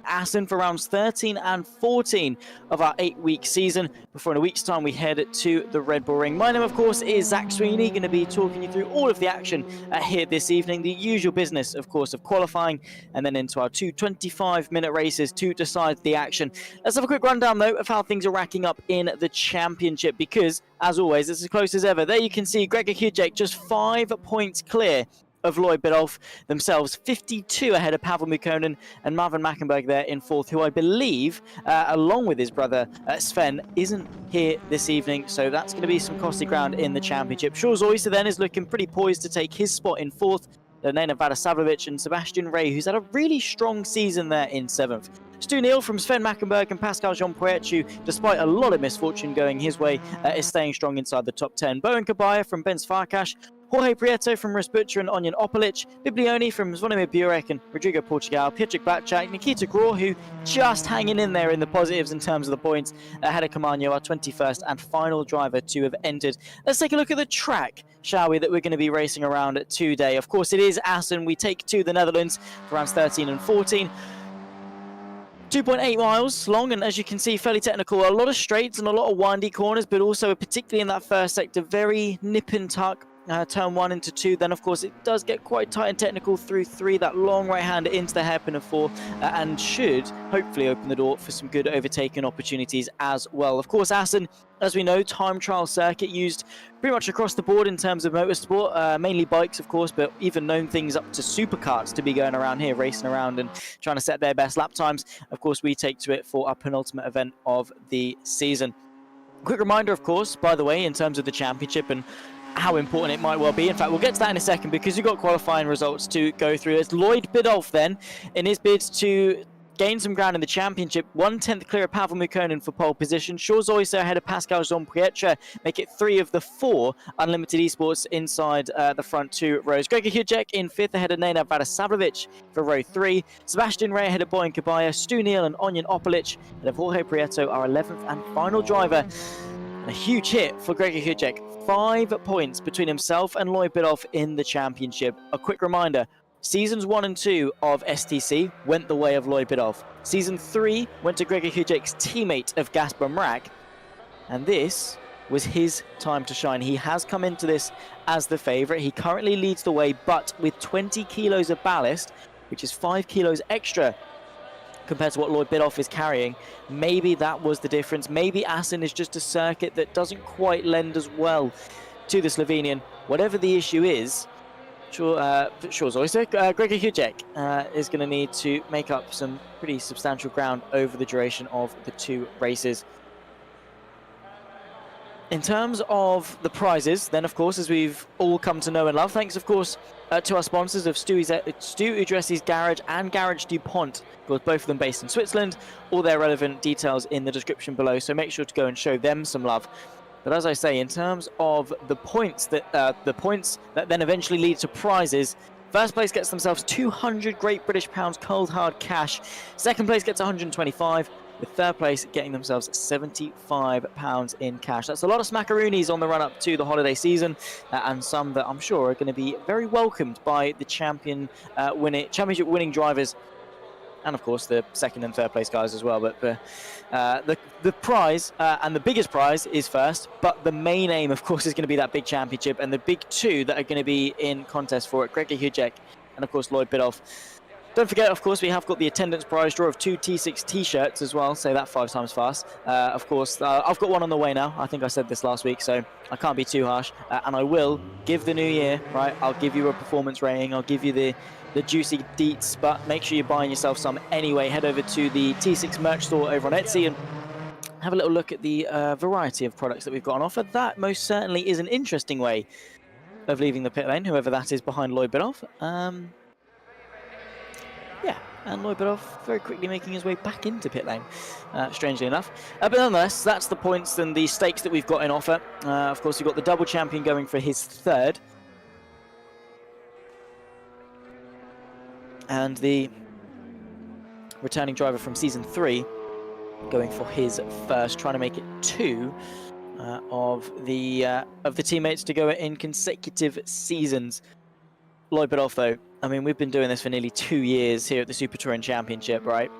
Assen for rounds 13 and 14 of our 8-week season before in a week's time we head to the Red Bull Ring. My name, of course, is Zach Sweeney, going to be talking you through all of the action here this evening. The usual business, of course, of qualifying and then into our two 25-minute races to decide the action. Let's have a quick rundown, though, of how things are racking up in the championship because, as always, it's as close as ever. There you can see Gregor Hudek just 5 points clear of Lloyd Biddulph, themselves 52 ahead of Pavel Mukonen and Marvin Mackenberg there in 4th, who I believe, along with his brother Sven, isn't here this evening, so that's going to be some costly ground in the championship. Shaw's Oyster then is looking pretty poised to take his spot in 4th, Nena Vadisavljevic and Sebastian Ray, who's had a really strong season there in 7th. Stu Neal from Sven Mackenberg and Pascal Jean-Poet, who, despite a lot of misfortune going his way, is staying strong inside the top 10. Bowen Kabaya from Benz Farkas, Jorge Prieto from Rus Butcher and Onion Opalic, Biblioni from Zvonimir Burek and Rodrigo Portugal, Pietrek Batchak, Nikita Gror, who just hanging in there in the positives in terms of the points, ahead of Camargo, our 21st and final driver to have entered. Let's take a look at the track, shall we, that we're going to be racing around today. Of course, it is Assen. We take to the Netherlands for rounds 13 and 14. 2.8 miles long, and as you can see, fairly technical. A lot of straights and a lot of windy corners, but also particularly in that first sector, very nip and tuck. Turn 1 into 2, then of course it does get quite tight and technical through 3, that long right hander into the hairpin of 4, and should hopefully open the door for some good overtaking opportunities as well. Of course, Assen, as we know, time trial circuit used pretty much across the board in terms of motorsport, mainly bikes of course, but even known things up to supercars to be going around here, racing around and trying to set their best lap times. Of course, we take to it for our penultimate event of the season. Quick reminder, of course, by the way, in terms of the championship and how important it might well be. In fact, we'll get to that in a second because you've got qualifying results to go through. It's Lloyd Biddulph then, in his bids to gain some ground in the championship, 1/10 clear of Pavel Mukonen for pole position. Shaw's Oyster ahead of Pascal Jean-Poetre, make it 3 of the 4 Unlimited Esports inside the front 2 rows. Gregor Hudek in 5th ahead of Nena Vadisavljevic for row 3. Sebastian Ray ahead of Boyan Kabaya, Stu Neal and Onion Opalic ahead of Jorge Prieto, our 11th and final driver. And a huge hit for Gregor Hudek. 5 points between himself and Lloyd Biddulph in the championship. A quick reminder, seasons 1 and 2 of STC went the way of Lloyd Biddulph. Season 3 went to Gregor Hudek's teammate of Gaspar Mrak, and this was his time to shine. He has come into this as the favourite. He currently leads the way, but with 20 kilos of ballast, which is 5 kilos extra compared to what Lloyd Biddulph is carrying. Maybe that was the difference. Maybe Assen is just a circuit that doesn't quite lend as well to the Slovenian. Whatever the issue is, Shaw's Oyster, Gregor Hudek is going to need to make up some pretty substantial ground over the duration of the 2 races. In terms of the prizes, then of course, as we've all come to know and love, thanks of course to our sponsors of Stu Udressi's Garage and Garage DuPont, both of them based in Switzerland. All their relevant details in the description below, so make sure to go and show them some love. But as I say, in terms of the points that then eventually lead to prizes, first place gets themselves 200 Great British Pounds cold hard cash. Second place gets 125. With third place getting themselves £75 in cash. That's a lot of smackaroonies on the run-up to the holiday season, and some that I'm sure are going to be very welcomed by the championship-winning drivers, and of course the second and third place guys as well. But the prize and the biggest prize is first, but the main aim, of course, is going to be that big championship, and the big 2 that are going to be in contest for it: Gregor Hudek and of course Lloyd Biddulph. Don't forget, of course, we have got the attendance prize draw of 2 T6 t-shirts as well. Say that 5 times fast. Of course, I've got one on the way now. I think I said this last week, so I can't be too harsh. And I will give the new year, right? I'll give you a performance rating. I'll give you the juicy deets, but make sure you're buying yourself some anyway. Head over to the T6 merch store over on Etsy and have a little look at the variety of products that we've got on offer. That most certainly is an interesting way of leaving the pit lane, whoever that is behind Lloyd Biddulph. Yeah, and Loibidov very quickly making his way back into pit lane, strangely enough. But nonetheless, that's the points and the stakes that we've got in offer. Of course, we've got the double champion going for his third. And the returning driver from Season 3 going for his first, trying to make it 2 of the teammates to go in consecutive seasons. Loibidov, though, I mean, we've been doing this for nearly 2 years here at the Super Touring Championship, right?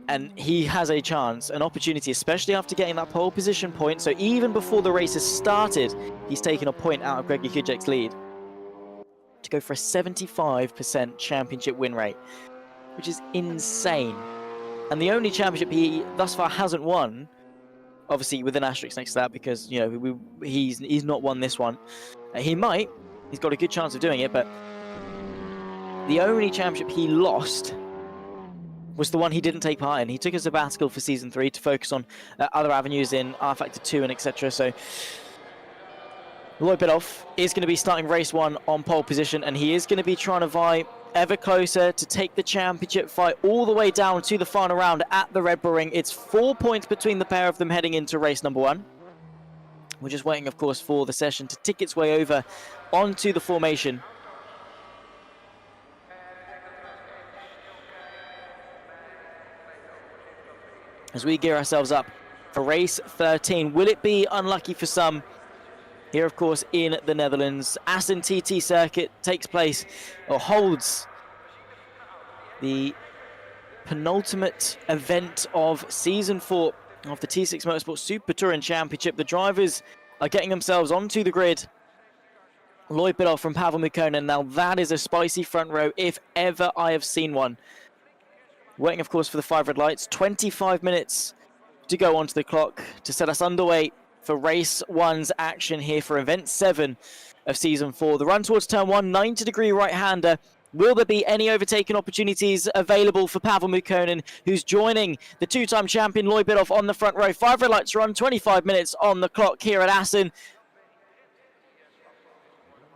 And he has a chance, an opportunity, especially after getting that pole position point. So even before the race has started, he's taken a point out of Gregor Kudek's lead to go for a 75% championship win rate, which is insane. And the only championship he thus far hasn't won, obviously with an asterisk next to that, because, you know, he's not won this one. He might. He's got a good chance of doing it, but the only championship he lost was the one he didn't take part in. He took a sabbatical for Season 3 to focus on other avenues in R-Factor 2 and etc. So Loibidov is going to be starting race 1 on pole position, and he is going to be trying to vie ever closer to take the championship fight all the way down to the final round at the Red Bull Ring. It's 4 points between the pair of them heading into race number 1. We're just waiting, of course, for the session to tick its way over onto the formation. As we gear ourselves up for race 13. Will it be unlucky for some? Here, of course, in the Netherlands, Assen TT circuit takes place, or holds, the penultimate event of Season 4 of the T6 Motorsport Super Touring Championship. The drivers are getting themselves onto the grid. Loibidov from Pavel Mukkonen. Now that is a spicy front row, if ever I have seen one. Waiting, of course, for the 5 red lights. 25 minutes to go onto the clock to set us underway for race 1's action here for event 7 of Season 4. The run towards turn 1, 90-degree right-hander. Will there be any overtaking opportunities available for Pavel Mukkonen, who's joining the 2-time champion Loibidov on the front row? 5 red lights run, 25 minutes on the clock here at Assen.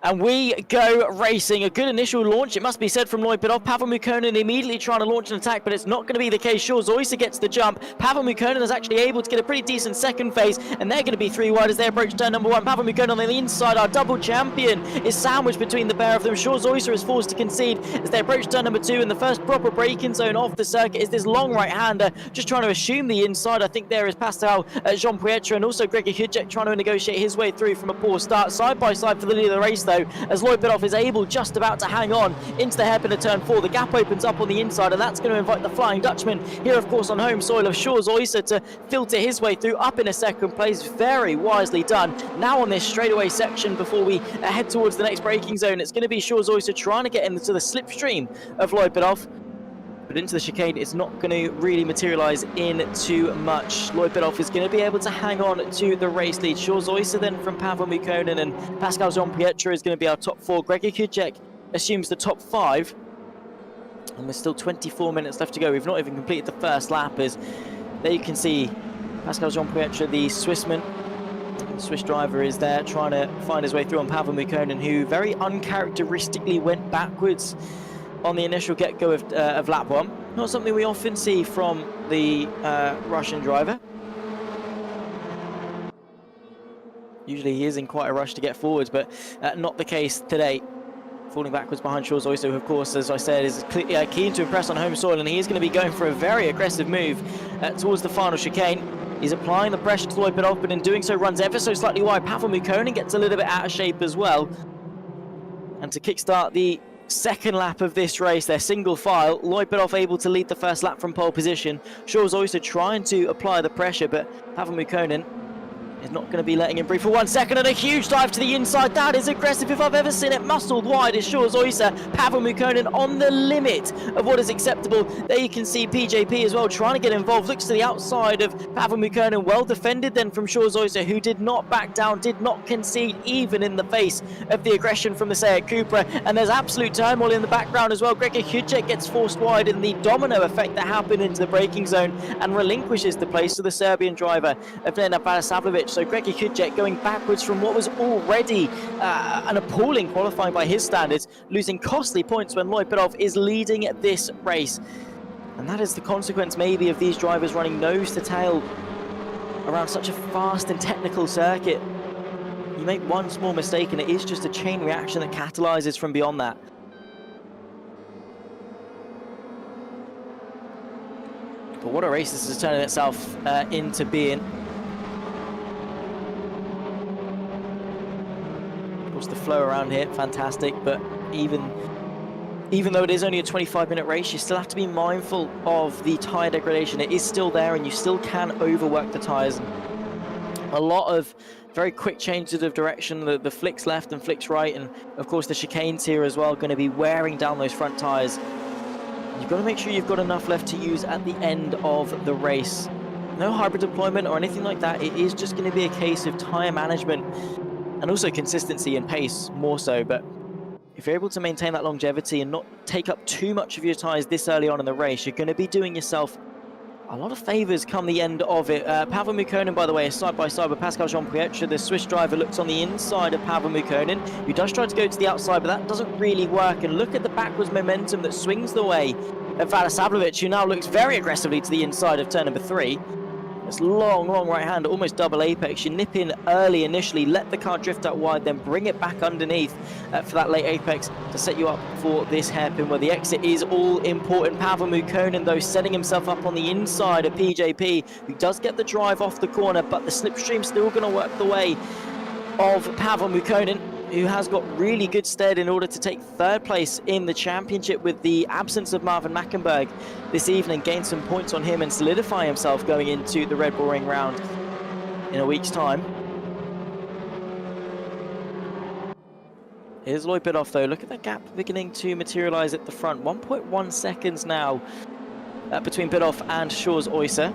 And we go racing. A good initial launch, it must be said, from Loibidov. Pavel Mukkonen immediately trying to launch an attack, but it's not going to be the case. Sean Zoyser gets the jump. Pavel Mukkonen is actually able to get a pretty decent second phase, and they're going to be 3 wide as they approach turn number 1. Pavel Mukkonen on the inside, our double champion, is sandwiched between the pair of them. Sean Zoyser is forced to concede as they approach turn number 2, and the first proper braking zone off the circuit is this long right-hander, just trying to assume the inside. I think there is Pascal Jean-Pietre and also Gregor Kudek trying to negotiate his way through from a poor start. Side by side for the lead of the race, though, as Loibidov is able, just about to hang on into the hairpin of turn 4. The gap opens up on the inside, and that's going to invite the Flying Dutchman here, of course, on home soil of Sean Zoyser to filter his way through up in a second place. Very wisely done. Now on this straightaway section before we head towards the next braking zone, it's going to be Sean Zoyser trying to get into the slipstream of Loibidov. But into the chicane, it's not going to really materialise in too much. Loibidov is going to be able to hang on to the race lead. Sean Zoyser then from Pavel Mukkonen, and Pascal Jean-Pietre is going to be our top 4. Gregor Kudek assumes the top 5. And there's still 24 minutes left to go. We've not even completed the first lap, as there you can see Pascal Jean-Pietre, the Swissman. The Swiss driver is there trying to find his way through on Pavel Mukkonen, who very uncharacteristically went backwards on the initial get-go of lap 1. Not something we often see from the Russian driver. Usually he is in quite a rush to get forwards, but not the case today. Falling backwards behind Sean Zoyser, who, of course, as I said, is keen to impress on home soil, and he is going to be going for a very aggressive move towards the final chicane. He's applying the pressure to Loibidov, but in doing so runs ever so slightly wide. Pavel Mukkonen gets a little bit out of shape as well. And to kickstart the second lap of this race, they're single file. Loibidov able to lead the first lap from pole position. Sean Zoyser trying to apply the pressure, but Pavel Mukkonen is not going to be letting him breathe for 1 second, and a huge dive to the inside. That is aggressive if I've ever seen it. Muscled wide is Sean Zoyser. Pavel Mukkonen on the limit of what is acceptable. There you can see PJP as well trying to get involved. Looks to the outside of Pavel Mukkonen. Well defended then from Sean Zoyser, who did not back down, did not concede even in the face of the aggression from the Seat Cupra. And there's absolute turmoil in the background as well. Gregor Kudek gets forced wide in the domino effect that happened into the braking zone and relinquishes the place to the Serbian driver of Nenad Varisavljevic. So Gregor Kudjek going backwards from what was already an appalling qualifying by his standards, losing costly points when Lloyd Biddulph is leading this race. And that is the consequence maybe of these drivers running nose to tail around such a fast and technical circuit. You make one small mistake and it is just a chain reaction that catalyzes from beyond that. But what a race this is turning itself into being. Of course, the flow around here, fantastic, but even though it is only a 25-minute race, you still have to be mindful of the tyre degradation. It is still there, and you still can overwork the tyres. A lot of very quick changes of direction, the flicks left and flicks right, and of course the chicanes here as well, going to be wearing down those front tyres. You've got to make sure you've got enough left to use at the end of the race. No hybrid deployment or anything like that. It is just going to be a case of tyre management and also consistency and pace more so. But if you're able to maintain that longevity and not take up too much of your tyres this early on in the race, you're going to be doing yourself a lot of favours come the end of it. Pavel Mukkonen, by the way, is side-by-side with Pascal Jean-Pietre. The Swiss driver looks on the inside of Pavel Mukkonen, who does try to go to the outside, but that doesn't really work. And look at the backwards momentum that swings the way of Valis Savlovic, who now looks very aggressively to the inside of turn number 3. It's long right hand, almost double apex. You nip in early initially, let the car drift out wide, then bring it back underneath for that late apex to set you up for this hairpin, where the exit is all important. Pavel Mukkonen, though, setting himself up on the inside of PJP, who does get the drive off the corner, but the slipstream still going to work the way of Pavel Mukkonen, who has got really good stead in order to take third place in the championship with the absence of Marvin Mackenberg this evening, gain some points on him and solidify himself going into the Red Bull Ring round in a week's time. Here's Lloyd Biddulph though. Look at that gap beginning to materialize at the front. 1.1 seconds now between Biddulph and Shaw's Oyser.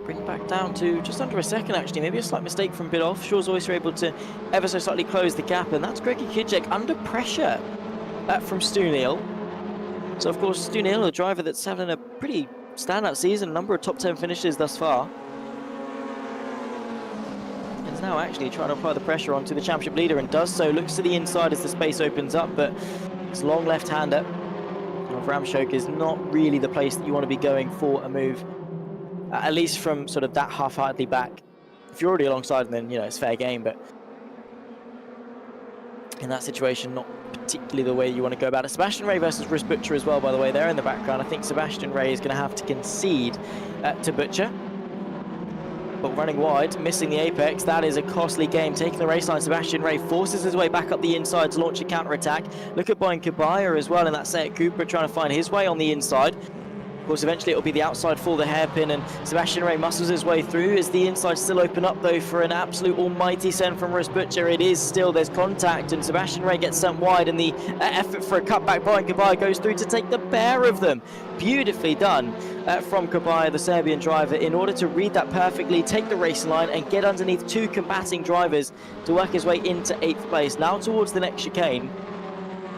Bring it back down to just under a second actually, maybe a slight mistake from Biddulph. Shaw's Oyster able to ever so slightly close the gap, and that's Gregor Kudjek under pressure from Stu Neal. So of course Stu Neal, a driver that's having a pretty standout season, a number of top 10 finishes thus far, is now actually trying to apply the pressure onto the championship leader, and does so. Looks to the inside as the space opens up, but it's long left-hander of Ramchok is not really the place that you want to be going for a move. At least from sort of that half-heartedly back. If you're already alongside, then you know it's fair game, but in that situation, not particularly the way you want to go about it. Sebastian Ray versus Rus Butcher as well, by the way, they're in the background. I think Sebastian Ray is going to have to concede to Butcher, but running wide, missing the apex, that is a costly game. Taking the race line, Sebastian Ray forces his way back up the inside to launch a counter-attack. Look at Boyan Kabaya as well in that Seat Cupra, trying to find his way on the inside. Of course, eventually it'll be the outside for the hairpin, and Sebastian Ray muscles his way through. As the inside still open up though for an absolute almighty send from Rus Butcher. It is still, there's contact, and Sebastian Ray gets sent wide, and the effort for a cutback by Kabaya goes through to take the pair of them. Beautifully done from Kabaya, the Serbian driver, in order to read that perfectly, take the racing line and get underneath two combating drivers to work his way into 8th place. Now towards the next chicane,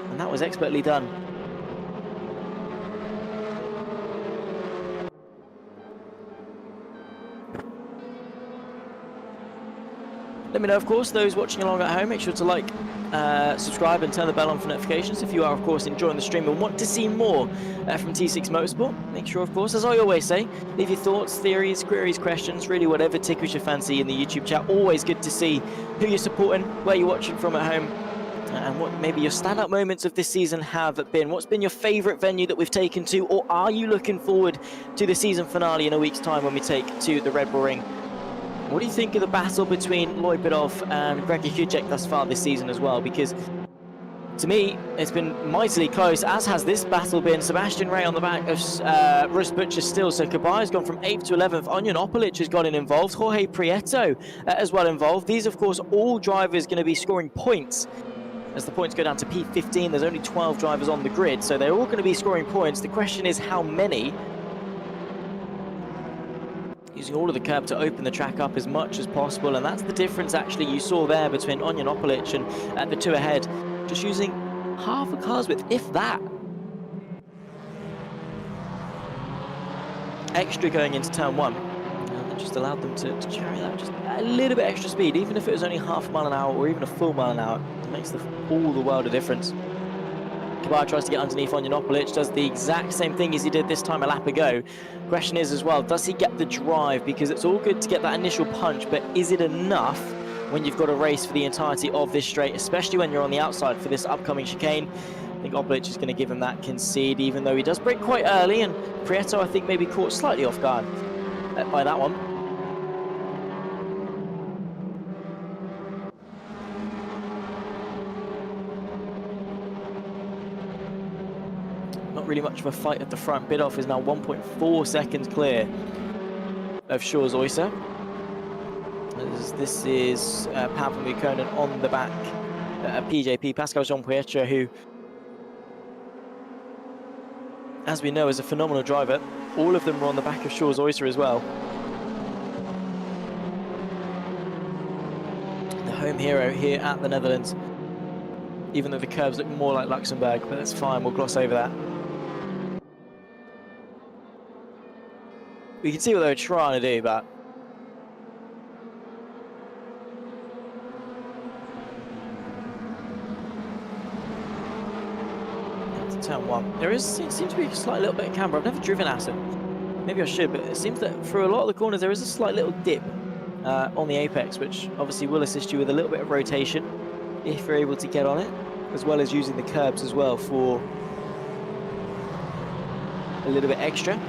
and that was expertly done. Let me know, of course, those watching along at home, make sure to like, subscribe and turn the bell on for notifications if you are, of course, enjoying the stream and want to see more from T6 Motorsport. Make sure, of course, as I always say, leave your thoughts, theories, queries, questions, really whatever tickles your fancy in the YouTube chat. Always good to see who you're supporting, where you're watching from at home, and what maybe your standout moments of this season have been. What's been your favourite venue that we've taken to, or are you looking forward to the season finale in a week's time when we take to the Red Bull Ring? What do you think of the battle between Lloyd Biddulph and Gregor Kudjek thus far this season as well? Because to me, it's been mightily close, as has this battle been. Sebastian Ray on the back of Rus Butcher still. So Kabaya's gone from 8th to 11th. Onion Opelic has gotten involved. Jorge Prieto as well involved. These, of course, all drivers going to be scoring points. As the points go down to P15, there's only 12 drivers on the grid, so they're all going to be scoring points. The question is how many? Using all of the curb to open the track up as much as possible, and that's the difference actually you saw there between Onion Opelic and the two ahead, just using half a car's width, if that, extra going into turn 1. And that just allowed them to carry that just a little bit extra speed, even if it was only half a mile an hour or even a full mile an hour. It makes all the world of difference. Kabaya tries to get underneath on Janopoulos, does the exact same thing as he did this time a lap ago. Question is as well, does he get the drive? Because it's all good to get that initial punch, but is it enough when you've got a race for the entirety of this straight, especially when you're on the outside for this upcoming chicane? I think Oblic is going to give him that concede, even though he does break quite early, and Prieto, I think, maybe caught slightly off guard by that one. Not really much of a fight at the front. Bidoff is now 1.4 seconds clear of Shaw's Oyster. This is Pavel Mukonen on the back PJP, Pascal Jean-Pietre, who, as we know, is a phenomenal driver. All of them are on the back of Shaw's Oyster as well. The home hero here at the Netherlands, even though the curves look more like Luxembourg, but that's fine, we'll gloss over that. We can see what they were trying to do, but turn 1. There seems to be a slight little bit of camber. I've never driven Assen. Maybe I should, but it seems that for a lot of the corners there is a slight little dip on the apex, which obviously will assist you with a little bit of rotation if you're able to get on it, as well as using the curbs as well for a little bit extra.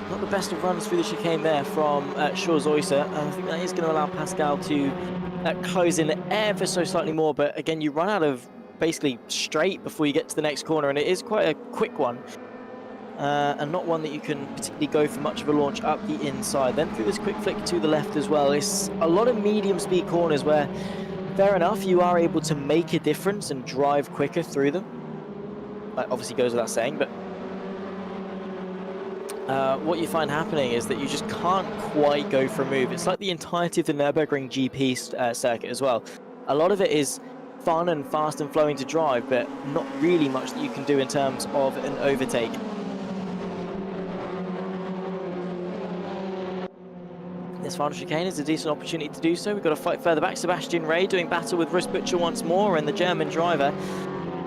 Not the best of runs through the chicane there from Shaw's Oyster, and I think that is going to allow Pascal to close in ever so slightly more, but again, you run out of basically straight before you get to the next corner, and it is quite a quick one, and not one that you can particularly go for much of a launch up the inside. Then through this quick flick to the left as well, it's a lot of medium speed corners where, fair enough, you are able to make a difference and drive quicker through them. That obviously goes without saying, but what you find happening is that you just can't quite go for a move. It's like the entirety of the Nürburgring GP circuit as well. A lot of it is fun and fast and flowing to drive, but not really much that you can do in terms of an overtake. This final chicane is a decent opportunity to do so. We've got to fight further back. Sebastian Ray doing battle with Russ Butcher once more, and the German driver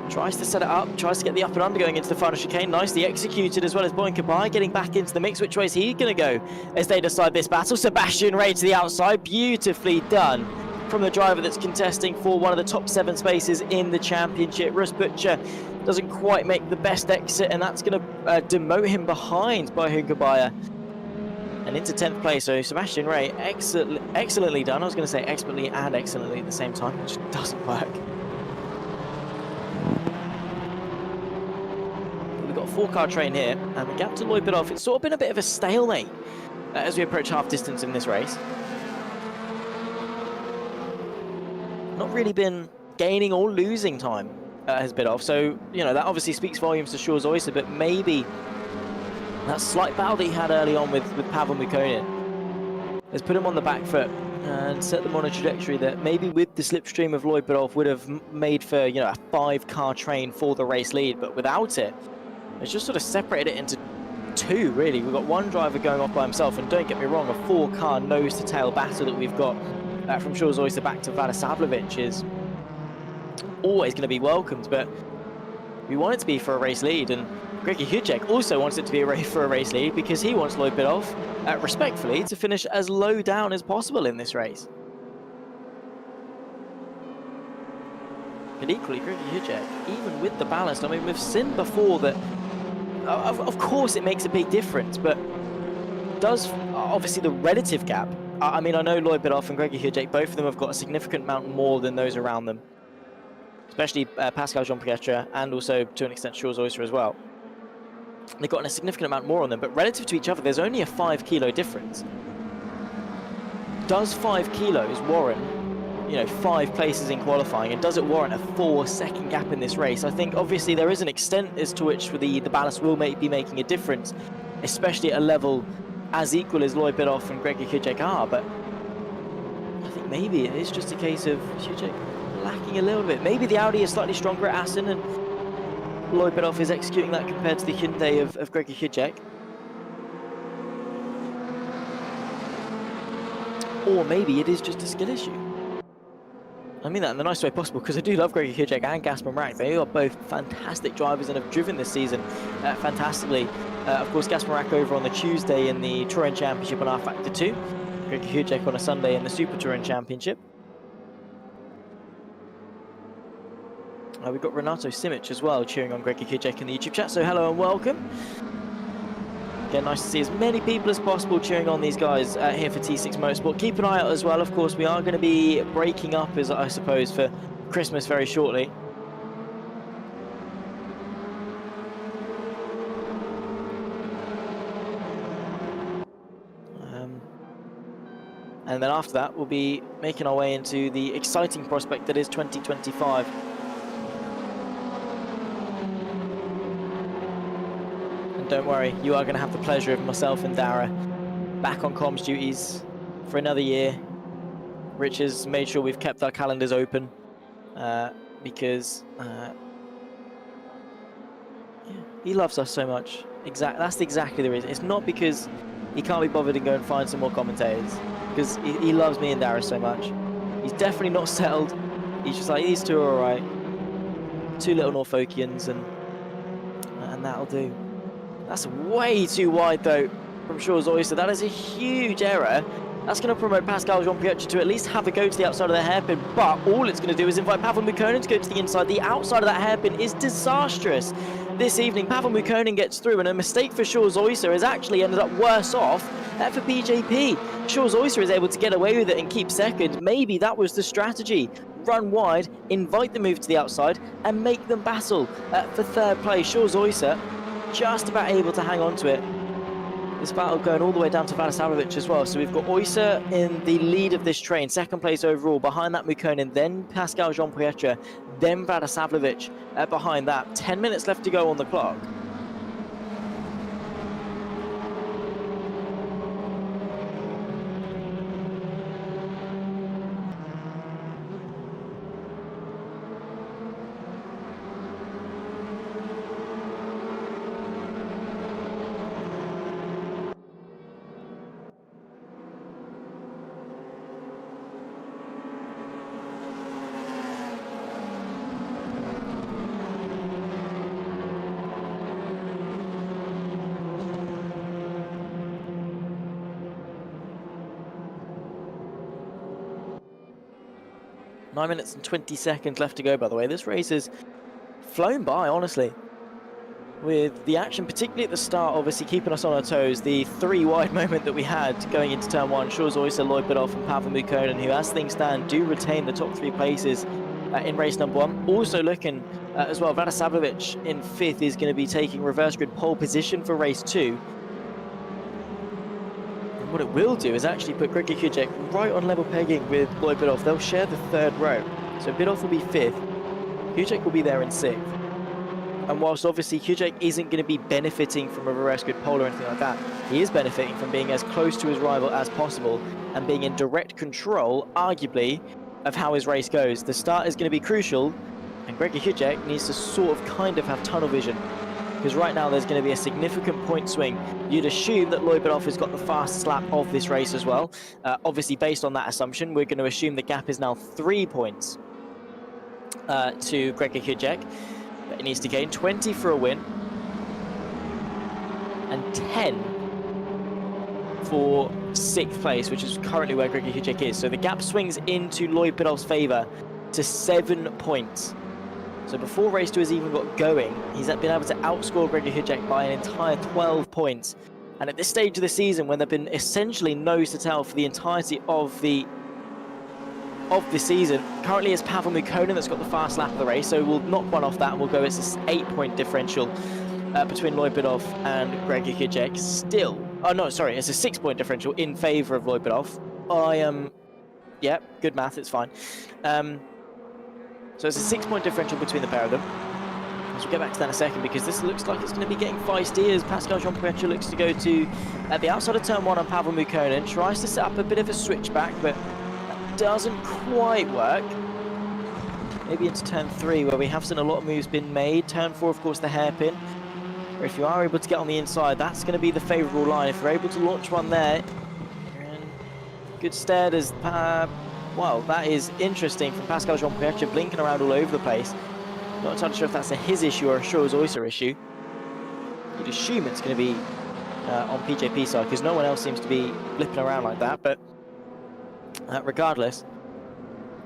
tries to set it up, tries to get the up and under going into the final chicane. Nicely executed, as well as Boyan Kabay getting back into the mix. Which way is he going to go as they decide this battle? Sebastian Ray to the outside. Beautifully done from the driver that's contesting for one of the top 7 spaces in the championship. Russ Butcher doesn't quite make the best exit, and that's going to demote him behind Boyan Kabay and into 10th place. So Sebastian Ray, excellently done. I was going to say expertly and excellently at the same time, which doesn't work. We've got a 4-car train here, and the gap to Lloyd Bidoff, it's sort of been a bit of a stalemate as we approach half distance in this race. Not really been gaining or losing time has Bidoff, so you know that obviously speaks volumes to Shaw's Oyster, but maybe that slight battle that he had early on with Pavel Mukonen has put him on the back foot and set them on a trajectory that maybe with the slipstream of Lloyd Bidoff would have made for, you know, a 5-car train for the race lead, but without it, it's just sort of separated it into 2, really. We've got one driver going off by himself, and don't get me wrong, a 4-car nose-to-tail battle that we've got from Shaw's Oyster back to Vlada Savlovic is always going to be welcomed, but we want it to be for a race lead, and Gregi Hujek also wants it to be for a race lead because he wants Lloyd Bidoff, respectfully, to finish as low down as possible in this race. But equally, Gregi Hujek, even with the ballast, I mean, we've seen before that, of course it makes a big difference, but does obviously the relative gap. I mean, I know Lloyd Bidoff and Gregi Hujek, both of them have got a significant amount more than those around them, especially Pascal Jean-Pietre and also to an extent Shaw's Oyster as well. They've gotten a significant amount more on them, but relative to each other, there's only a 5 kilo difference. Does 5 kilos warrant you know, 5 places in qualifying, and does it warrant a 4-second gap in this race? I think obviously there is an extent as to which the ballast will be making a difference, especially at a level as equal as Lloyd Bidoff and Greg Kujek are, but I think maybe it is just a case of Kujek lacking a little bit. Maybe the Audi is slightly stronger at Assen and Lloyd Bidoff is executing that compared to the Hyundai of Greg Kujek. Or maybe it is just a skill issue. I mean that in the nicest way possible, because I do love Greg Kujek and Gasper Marak. They are both fantastic drivers and have driven this season fantastically. Of course, Gasper Marak over on the Tuesday in the Touring Championship on R-Factor 2. Greg Kujek on a Sunday in the Super Touring Championship. We've got Renato Simic as well cheering on Greg Kujek in the YouTube chat, so hello and welcome. Again, nice to see as many people as possible cheering on these guys here for T6 Motorsport. Keep an eye out as well, of course, we are going to be breaking up, as I suppose, for Christmas very shortly. And then after that, we'll be making our way into the exciting prospect that is 2025. Don't worry, you are going to have the pleasure of myself and Dara back on comms duties for another year. Rich has made sure we've kept our calendars open because yeah, he loves us so much. That's exactly the reason. It's not because he can't be bothered and go and find some more commentators, because he loves me and Dara so much. He's definitely not settled. He's just like, these two are alright. 2 little Norfolkians and that'll do. That's way too wide though from Shaw's Oyster. That is a huge error. That's going to promote Pascal Jean-Pietro to at least have a go to the outside of the hairpin, but all it's going to do is invite Pavel Mukkonen to go to the inside. The outside of that hairpin is disastrous this evening. Pavel Mukkonen gets through, and a mistake for Shaw's Oyster has actually ended up worse off for BJP. Shaw's Oyster is able to get away with it and keep second. Maybe that was the strategy. Run wide, invite the move to the outside, and make them battle for 3rd place. Shaw's Oyster just about able to hang on to it. This battle going all the way down to Vadisavljevic as well. So we've got Oyster in the lead of this train, 2nd place overall. Behind that, Mukkonen, then Pascal Jean-Pietro, then Vadisavljevic behind that. 10 minutes left to go on the clock. Nine minutes and 20 seconds left to go, by the way. This race has flown by, honestly. With the action, particularly at the start, obviously keeping us on our toes. The 3 wide moment that we had going into turn 1. Shaw's Oyster, Lloyd Bidoff and Pavel Mukkonen, who, as things stand, do retain the top 3 places in race number 1. Also looking as well, Vadisavljevic in 5th is going to be taking reverse grid pole position for race 2. What it will do is actually put Greg Kujek right on level pegging with Lloyd Bidoff. They'll share the 3rd row. So Bidoff will be 5th. Kujek will be there in 6th. And whilst obviously Kujek isn't going to be benefiting from a reverse grid pole or anything like that, he is benefiting from being as close to his rival as possible and being in direct control, arguably, of how his race goes. The start is going to be crucial, and Greg Kujek needs to sort of kind of have tunnel vision, because right now there's going to be a significant point swing. You'd assume that Lloyd Bidoff has got the fastest lap of this race as well. Obviously, based on that assumption, we're going to assume the gap is now 3 points to Greg Kujek. But he needs to gain 20 for a win and 10 for 6th place, which is currently where Greg Kujek is. So the gap swings into Lloyd Bidoff's favour to 7 points. So before race 2 has even got going, he's been able to outscore Greg Kujek by an entire 12 points. And at this stage of the season, when they've been essentially nose to tail for the entirety of the season, currently it's Pavel Mukkonen that's got the fast lap of the race, so we'll knock one off that and we'll go, it's an 8-point differential between Lloyd Bidoff and Greg Kujek. Still, oh no, sorry, it's a 6-point differential in favour of Lloyd Bidoff. I am Yeah, good math, it's fine. So it's a 6-point differential between the pair of them. We'll get back to that in a second, because this looks like it's going to be getting feisty as Pascal Jean-Pierre looks to go to at the outside of turn 1 on Pavel Mukonen. Tries to set up a bit of a switchback, but that doesn't quite work. Maybe into turn 3, where we have seen a lot of moves been made. Turn 4, of course, the hairpin. Where if you are able to get on the inside, that's going to be the favourable line. If you're able to launch one there, you're in good stead as... well, that is interesting from Pascal Jean-Pierre, blinking around all over the place. Not entirely sure if that's a his issue or a Schwarz Oyster issue. You'd assume it's going to be on PJP side, because no one else seems to be flipping around like that. But regardless,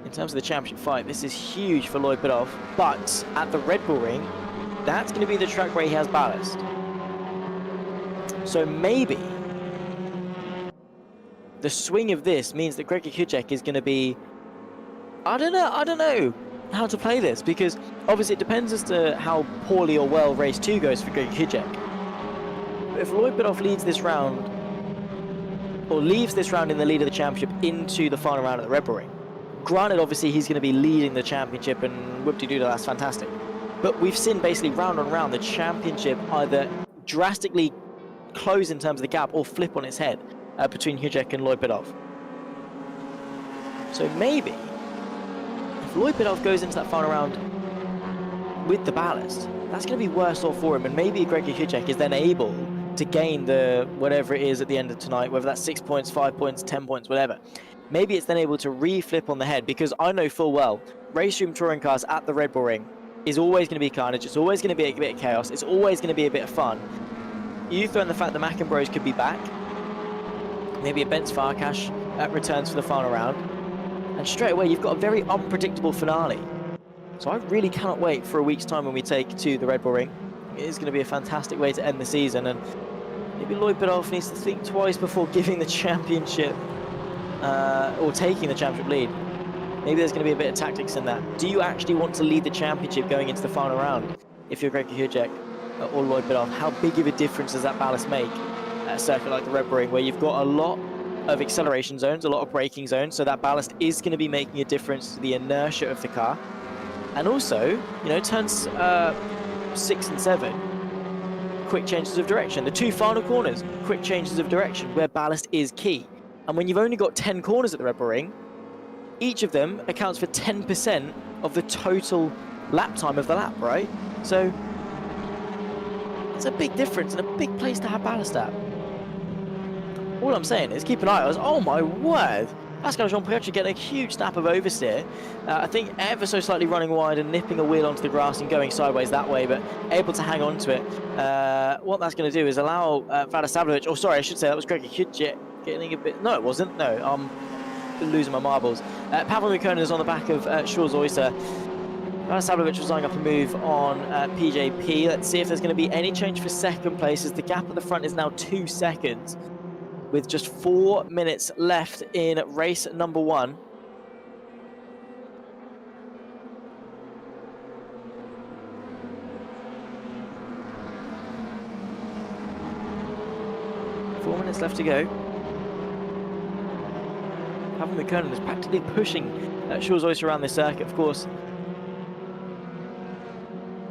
in terms of the championship fight, this is huge for Lloyd Biddulph. But at the Red Bull Ring, that's going to be the track where he has ballast. So maybe the swing of this means that Gregor Kujek is going to be... I don't know how to play this, because obviously it depends as to how poorly or well race 2 goes for Gregor Kujek. But if Lloyd Biddulph leads this round, or leaves this round in the lead of the championship into the final round at the Red Bull Ring, granted obviously he's going to be leading the championship and whoop-de-doo, that's fantastic. But we've seen basically round on round the championship either drastically close in terms of the gap or flip on its head between Kujek and Lloyd Biddulph. So maybe if Lloyd Biddulph goes into that final round with the ballast, that's going to be worse off for him, and maybe Gregor Kujek is then able to gain the whatever it is at the end of tonight, whether that's 6 points, 5 points, 10 points, whatever. Maybe it's then able to re-flip on the head, because I know full well race room touring cars at the Red Bull Ring is always going to be carnage. It's always going to be a bit of chaos. It's always going to be a bit of fun. You throw in the fact that McEnroes could be back, maybe a Benz Farkash returns for the final round, and straight away you've got a very unpredictable finale. So I really cannot wait for a week's time when we take to the Red Bull Ring. It is going to be a fantastic way to end the season, and maybe Lloyd Biddulph needs to think twice before giving the championship or taking the championship lead. Maybe there's going to be a bit of tactics in that. Do you actually want to lead the championship going into the final round if you're Gregor Kujek or Lloyd Biddulph? How big of a difference does that ballast make at a circuit like the Red Bull Ring, where you've got a lot of acceleration zones, a lot of braking zones, so that ballast is going to be making a difference to the inertia of the car. And also, you know, turns 6 and 7, quick changes of direction. The 2 final corners, quick changes of direction, where ballast is key. And when you've only got 10 corners at the Red Bull Ring, each of them accounts for 10% of the total lap time of the lap, right? So it's a big difference and a big place to have ballast at. All I'm saying is keep an eye on us. Oh my word! Pascal Jean-Pierre getting a huge snap of oversteer. I think ever so slightly running wide and nipping a wheel onto the grass and going sideways that way, but able to hang on to it. What that's going to do is allow Vlada Savlovic, or sorry, I should say that was Gregor Kujek getting a bit... No, it wasn't. No, I'm losing my marbles. Pavel Mukonen is on the back of Schwarz Oyster. Vlada Savlovic was lining up a move on PJP. Let's see if there's going to be any change for second place, as the gap at the front is now 2 seconds. With just 4 minutes left in race number 1. Four minutes left to go. Pavel Mukonen is practically pushing Schwarz Oyster around this circuit, of course.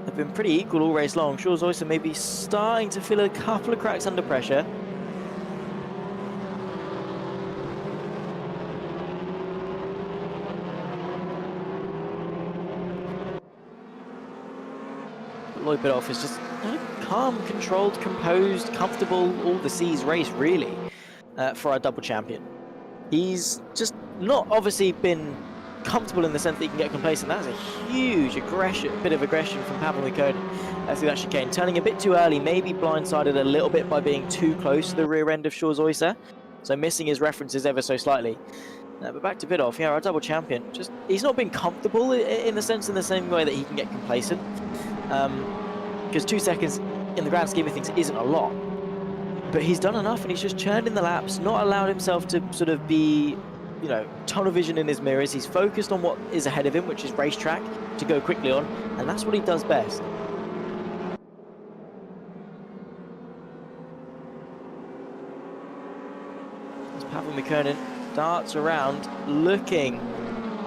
They've been pretty equal all race long. Schwarz Oyster may be starting to feel a couple of cracks under pressure. Lloyd Biddulph is just calm, controlled, composed, comfortable, all the C's race, really, for our double champion. He's just not obviously been comfortable in the sense that he can get complacent. That's a huge bit of aggression from Pavel Mukonen through that chicane. Turning a bit too early, maybe blindsided a little bit by being too close to the rear end of Schwarz Oyster, so missing his references ever so slightly. But back to Biddulph, yeah, our double champion. Just he's not been comfortable in the same way that he can get complacent. Because 2 seconds in the grand scheme of things isn't a lot, but he's done enough, and he's just churned in the laps, not allowed himself to sort of be, you know, tunnel vision in his mirrors. He's focused on what is ahead of him, which is racetrack to go quickly on, and that's what he does best. As Pavel Mukonen darts around, looking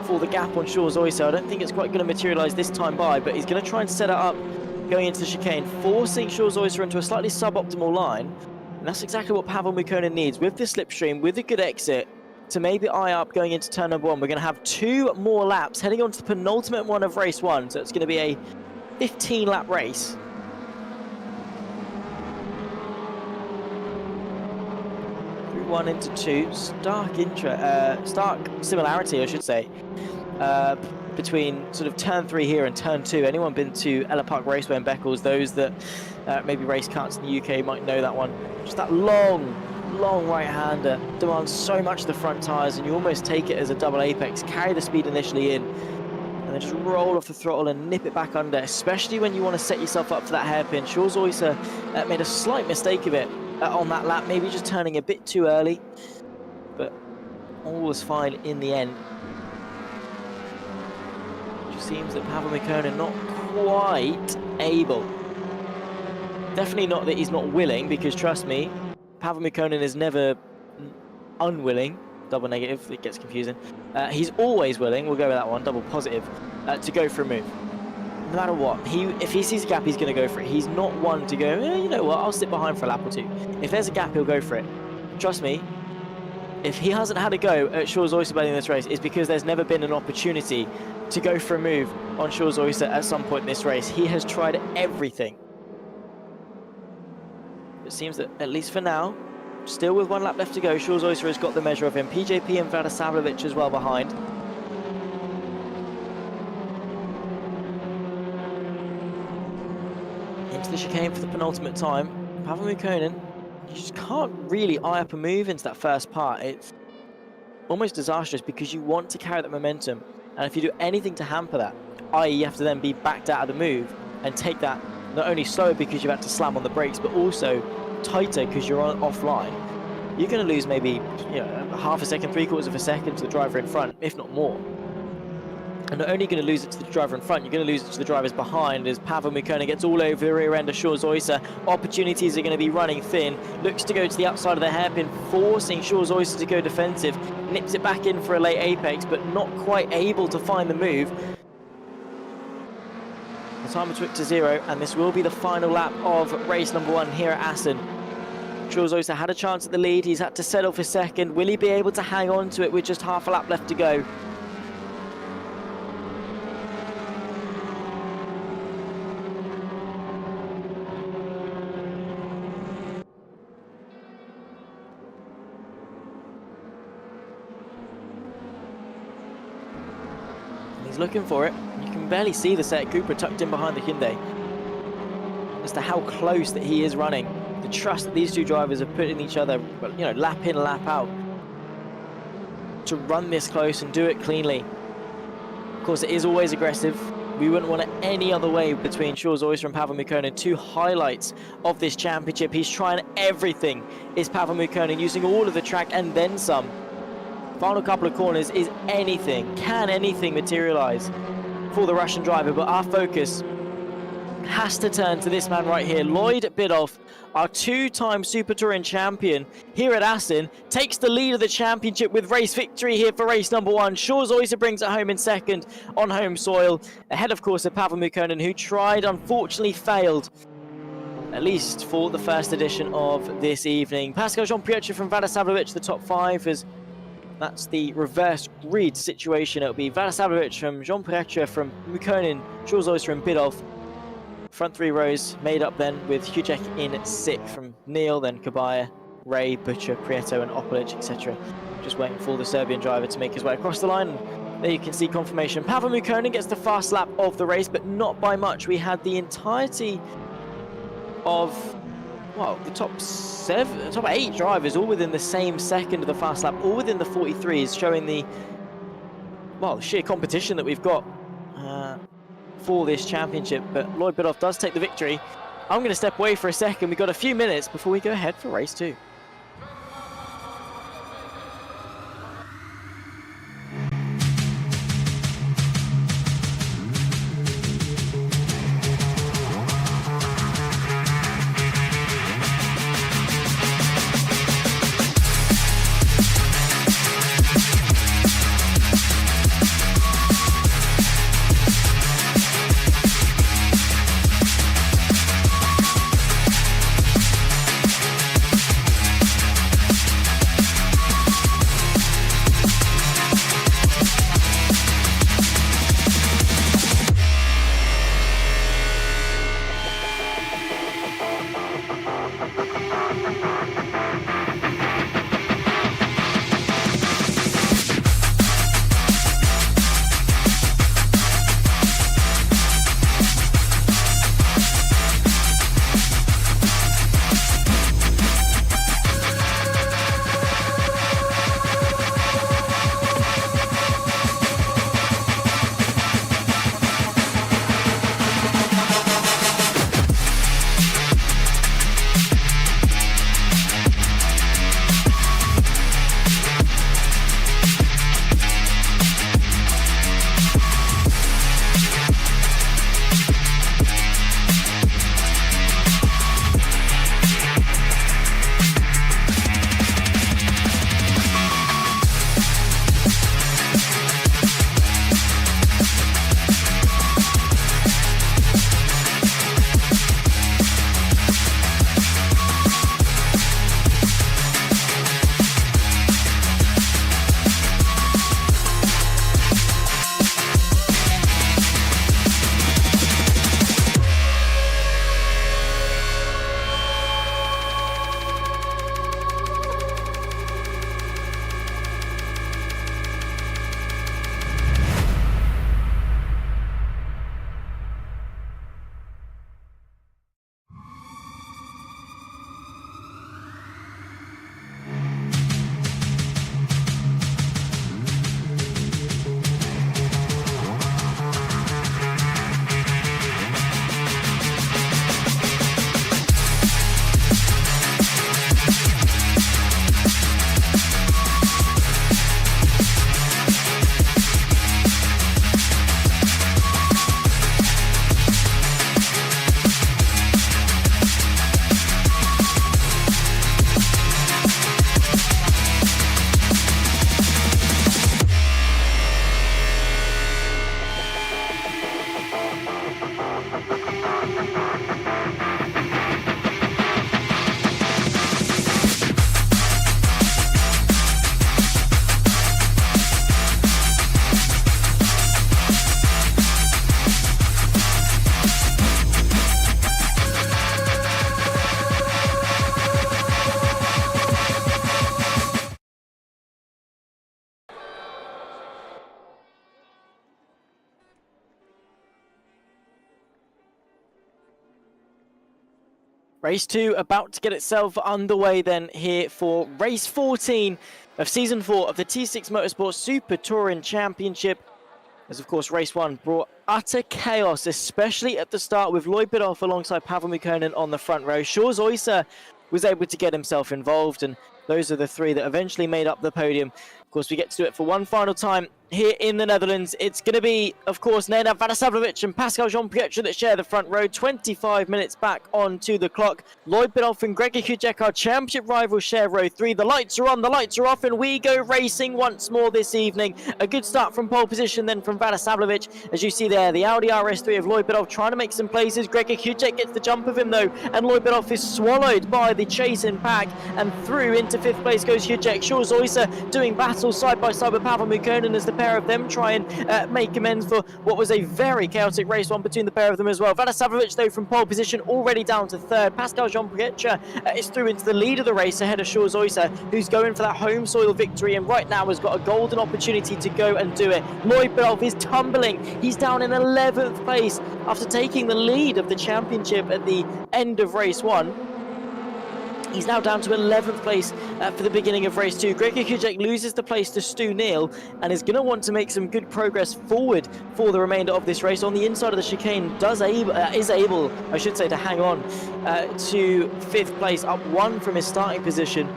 for the gap on Shaw's Oyster. I don't think it's quite going to materialise this time by, but he's going to try and set it up going into the chicane, forcing Shaw's Oyster into a slightly suboptimal line. And that's exactly what Pavel Mukkonen needs, with the slipstream, with a good exit, to maybe eye up going into turn number 1. We're going to have 2 more laps heading on to the penultimate one of race 1, so it's going to be a 15-lap race. Through 1 into 2, stark similarity, I should say, between sort of turn 3 here and turn 2. Anyone been to Ella Park Raceway in Beccles, those that maybe race karts in the UK might know that one. Just that long right-hander demands so much of the front tyres, and you almost take it as a double apex, carry the speed initially in, and then just roll off the throttle and nip it back under, especially when you want to set yourself up for that hairpin. Shaw's Oyster made a slight mistake of it on that lap, maybe just turning a bit too early, but all was fine in the end. It just seems that Pavel Mukkonen not quite able. Definitely not that he's not willing, because trust me, Pavel Mukkonen is never unwilling. Double negative, it gets confusing. He's always willing, we'll go with that one, double positive, to go for a move. No matter what, if he sees a gap, he's going to go for it. He's not one to go, you know what, I'll sit behind for a lap or 2. If there's a gap, he'll go for it. Trust me, if he hasn't had a go at Shaw's Oyster in this race, it's because there's never been an opportunity to go for a move on Shaw's Oyster at some point in this race. He has tried everything. It seems that, at least for now, still with 1 lap left to go, Shaw's Oyster has got the measure of him. PJP and Vlada Savlovic as well behind. Into the chicane for the penultimate time. Pavel Mukkonen, you just can't really eye up a move into that first part. It's almost disastrous because you want to carry that momentum. And if you do anything to hamper that, i.e. you have to then be backed out of the move and take that not only slower because you've had to slam on the brakes, but also tighter because you're offline, you're going to lose maybe half a second, 3/4 of a second to the driver in front, if not more. And not only going to lose it to the driver in front, you're going to lose it to the drivers behind as Pavel Mukkonen gets all over the rear end of Shaw's Oyster. Opportunities are going to be running thin. Looks to go to the outside of the hairpin, forcing Shaw's Oyster to go defensive. Nips it back in for a late apex, but not quite able to find the move. The time was to 0, and this will be the final lap of race number 1 here at Assen. Shaw's Oyster had a chance at the lead. He's had to settle for second. Will he be able to hang on to it with just half a lap left to go? He's looking for it. You can barely see the Seat Cupra tucked in behind the Hyundai. As to how close that he is running. The trust that these two drivers have put in each other, lap in, lap out, to run this close and do it cleanly. Of course, it is always aggressive. We wouldn't want it any other way between Shaw's Oyster and Pavel Mukkonen. 2 highlights of this championship. He's trying everything, is Pavel Mukkonen, using all of the track and then some. Final couple of corners is anything, can anything materialize for the Russian driver, but our focus has to turn to this man right here. Lloyd Biddulph, our 2-time Super Touring champion here at Assen, takes the lead of the championship with race victory here for race number 1. Shaw's Oyster brings it home in second on home soil, ahead of course of Pavel Mukkonen, who tried, unfortunately failed, at least for the first edition of this evening. Pascal Jean-Pierre from Vlada Savlovic, the top 5, as that's the reverse grid situation. It'll be Vlada Savlovic from Jean-Pierre from Mukkonen, Shaw's Oyster and Biddulph. Front 3 rows made up then with Hujek in 6th from Neil, then Kabaya, Ray, Butcher, Prieto and Opelic, etc. Just waiting for the Serbian driver to make his way across the line. And there you can see confirmation. Pavel Mukkonen gets the fast lap of the race, but not by much. We had the entirety of, well, the top 8 drivers all within the same second of the fast lap, all within the 43s, showing the, well, sheer competition that we've got for this championship. But Lloyd Biddulph does take the victory. I'm going to step away for a second. We've got a few minutes before we go ahead for race 2. Race 2 about to get itself underway then here for race 14 of season 4 of the T6 Motorsport Super Touring Championship. As of course race 1 brought utter chaos, especially at the start with Lloyd Biddulph alongside Pavel Mukkonen on the front row. Shores Oyser was able to get himself involved, and those are the three that eventually made up the podium. Of course, we get to do it for one final time here in the Netherlands. It's going to be, of course, Nenad Vadisavljevic and Pascal Jean-Pietre that share the front row. 25 minutes back onto the clock. Lloyd Biddulph and Gregor Hudek, our championship rivals, share row 3. The lights are on, the lights are off, and we go racing once more this evening. A good start from pole position then from Vadisavljevic. As you see there, the Audi RS3 of Lloyd Biddulph trying to make some places. Gregor Hudek gets the jump of him though, and Lloyd Biddulph is swallowed by the chasing pack, and through into 5th place goes Hudek. Shores Oyser doing battle side by side with Pavel Mukkonen as the pair of them try and make amends for what was a very chaotic race one between the pair of them as well. Vadisavljevic though from pole position already down to 3rd. Pascal Jean-Pietre is through into the lead of the race ahead of Shores Oyser, who's going for that home soil victory and right now has got a golden opportunity to go and do it. Lloyd Biddulph is tumbling. He's down in 11th place after taking the lead of the championship at the end of race 1. He's now down to 11th place for the beginning of race 2. Gregor Hudek loses the place to Stu Neal and is going to want to make some good progress forward for the remainder of this race. On the inside of the chicane, is able, I should say, to hang on to 5th place, up 1 from his starting position.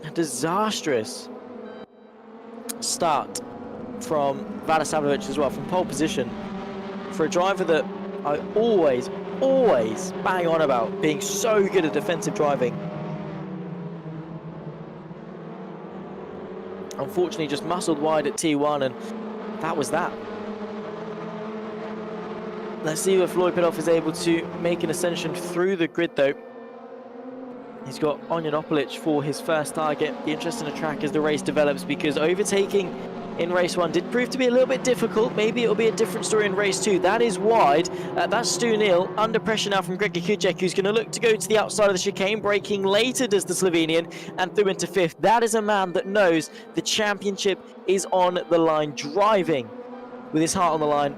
A disastrous start from Vadisavljevic as well, from pole position, for a driver that I always bang on about being so good at defensive driving. Unfortunately, just muscled wide at T1, and that was that. Let's see if Lloyd Biddulph is able to make an ascension through the grid, though. He's got Onion Opelic for his first target. Be interesting to track as the race develops, because overtaking in race 1 did prove to be a little bit difficult. Maybe it'll be a different story in race 2. That is wide. That's Stu Neal under pressure now from Gregor Hudek, who's going to look to go to the outside of the chicane. Braking later does the Slovenian and through into 5th. That is a man that knows the championship is on the line, driving with his heart on the line.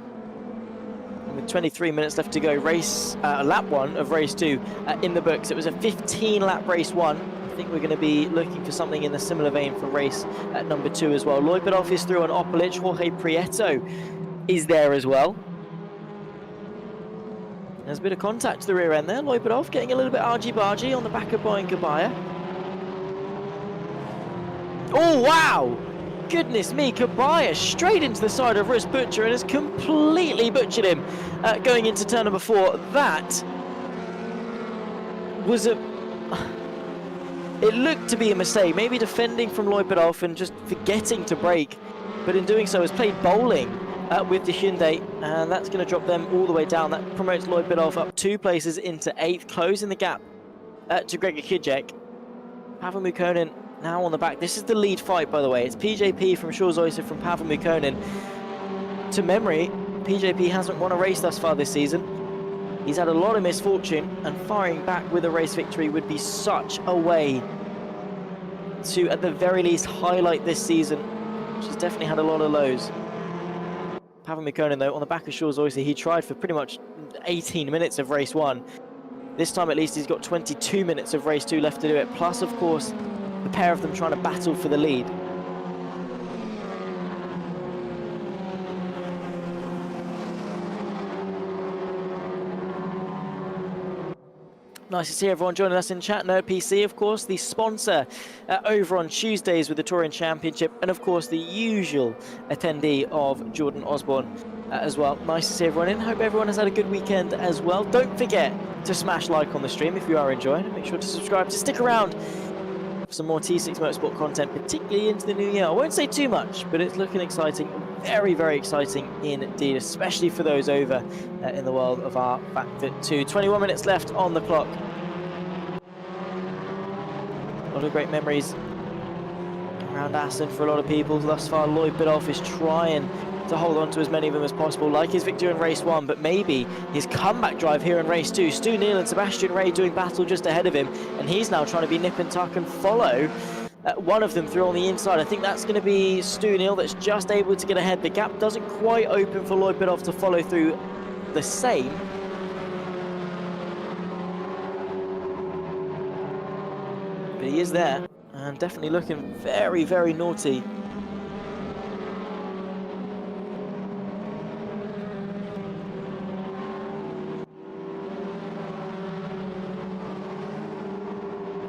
And with 23 minutes left to go, lap 1 of race 2 in the books. It was a 15-lap race 1. I think we're going to be looking for something in a similar vein for race number 2 as well. Lloyd Biddulph is through on Opelic. Jorge Prieto is there as well. There's a bit of contact to the rear end there. Lloyd Biddulph getting a little bit argy-bargy on the back of Boyan Kabaya. Oh, wow! Goodness me, Kabaya straight into the side of Rus Butcher and has completely butchered him going into turn number 4. That was it looked to be a mistake, maybe defending from Lloyd Biddulph and just forgetting to brake, but in doing so has played bowling with the Hyundai, and that's going to drop them all the way down. That promotes Lloyd Biddulph up 2 places into 8th, closing the gap to Gregor Hudek. Pavel Mukkonen now on the back. This is the lead fight, by the way. It's PJP from Shores Oyser from Pavel Mukkonen. To memory, PJP hasn't won a race thus far this season. He's had a lot of misfortune, and firing back with a race victory would be such a way to, at the very least, highlight this season, which has definitely had a lot of lows. Pavel Mukkonen, though, on the back of Shores Oyser, he tried for pretty much 18 minutes of race 1. This time, at least, he's got 22 minutes of race 2 left to do it, plus, of course, the pair of them trying to battle for the lead. Nice to see everyone joining us in chat. Nerd PC, of course, the sponsor over on Tuesdays with the Touring Championship, and of course the usual attendee of Jordan Osborne as well. Nice to see everyone in. Hope everyone has had a good weekend as well. Don't forget to smash like on the stream if you are enjoying it. Make sure to subscribe to stick around for some more T6 Motorsport content, particularly into the new year. I won't say too much, but it's looking exciting. Very, very exciting indeed, especially for those over in the world of our Backfit 2. 21 minutes left on the clock. A lot of great memories around Assen for a lot of people. Thus far, Lloyd Biddulph is trying to hold on to as many of them as possible, like his victory in race 1, but maybe his comeback drive here in race 2. Stu Neal and Sebastian Ray doing battle just ahead of him, and he's now trying to be nip and tuck and follow one of them through on the inside. I think that's going to be Stu Neal that's just able to get ahead. The gap doesn't quite open for Lloyd Biddulph to follow through the same. But he is there, and definitely looking very, very naughty.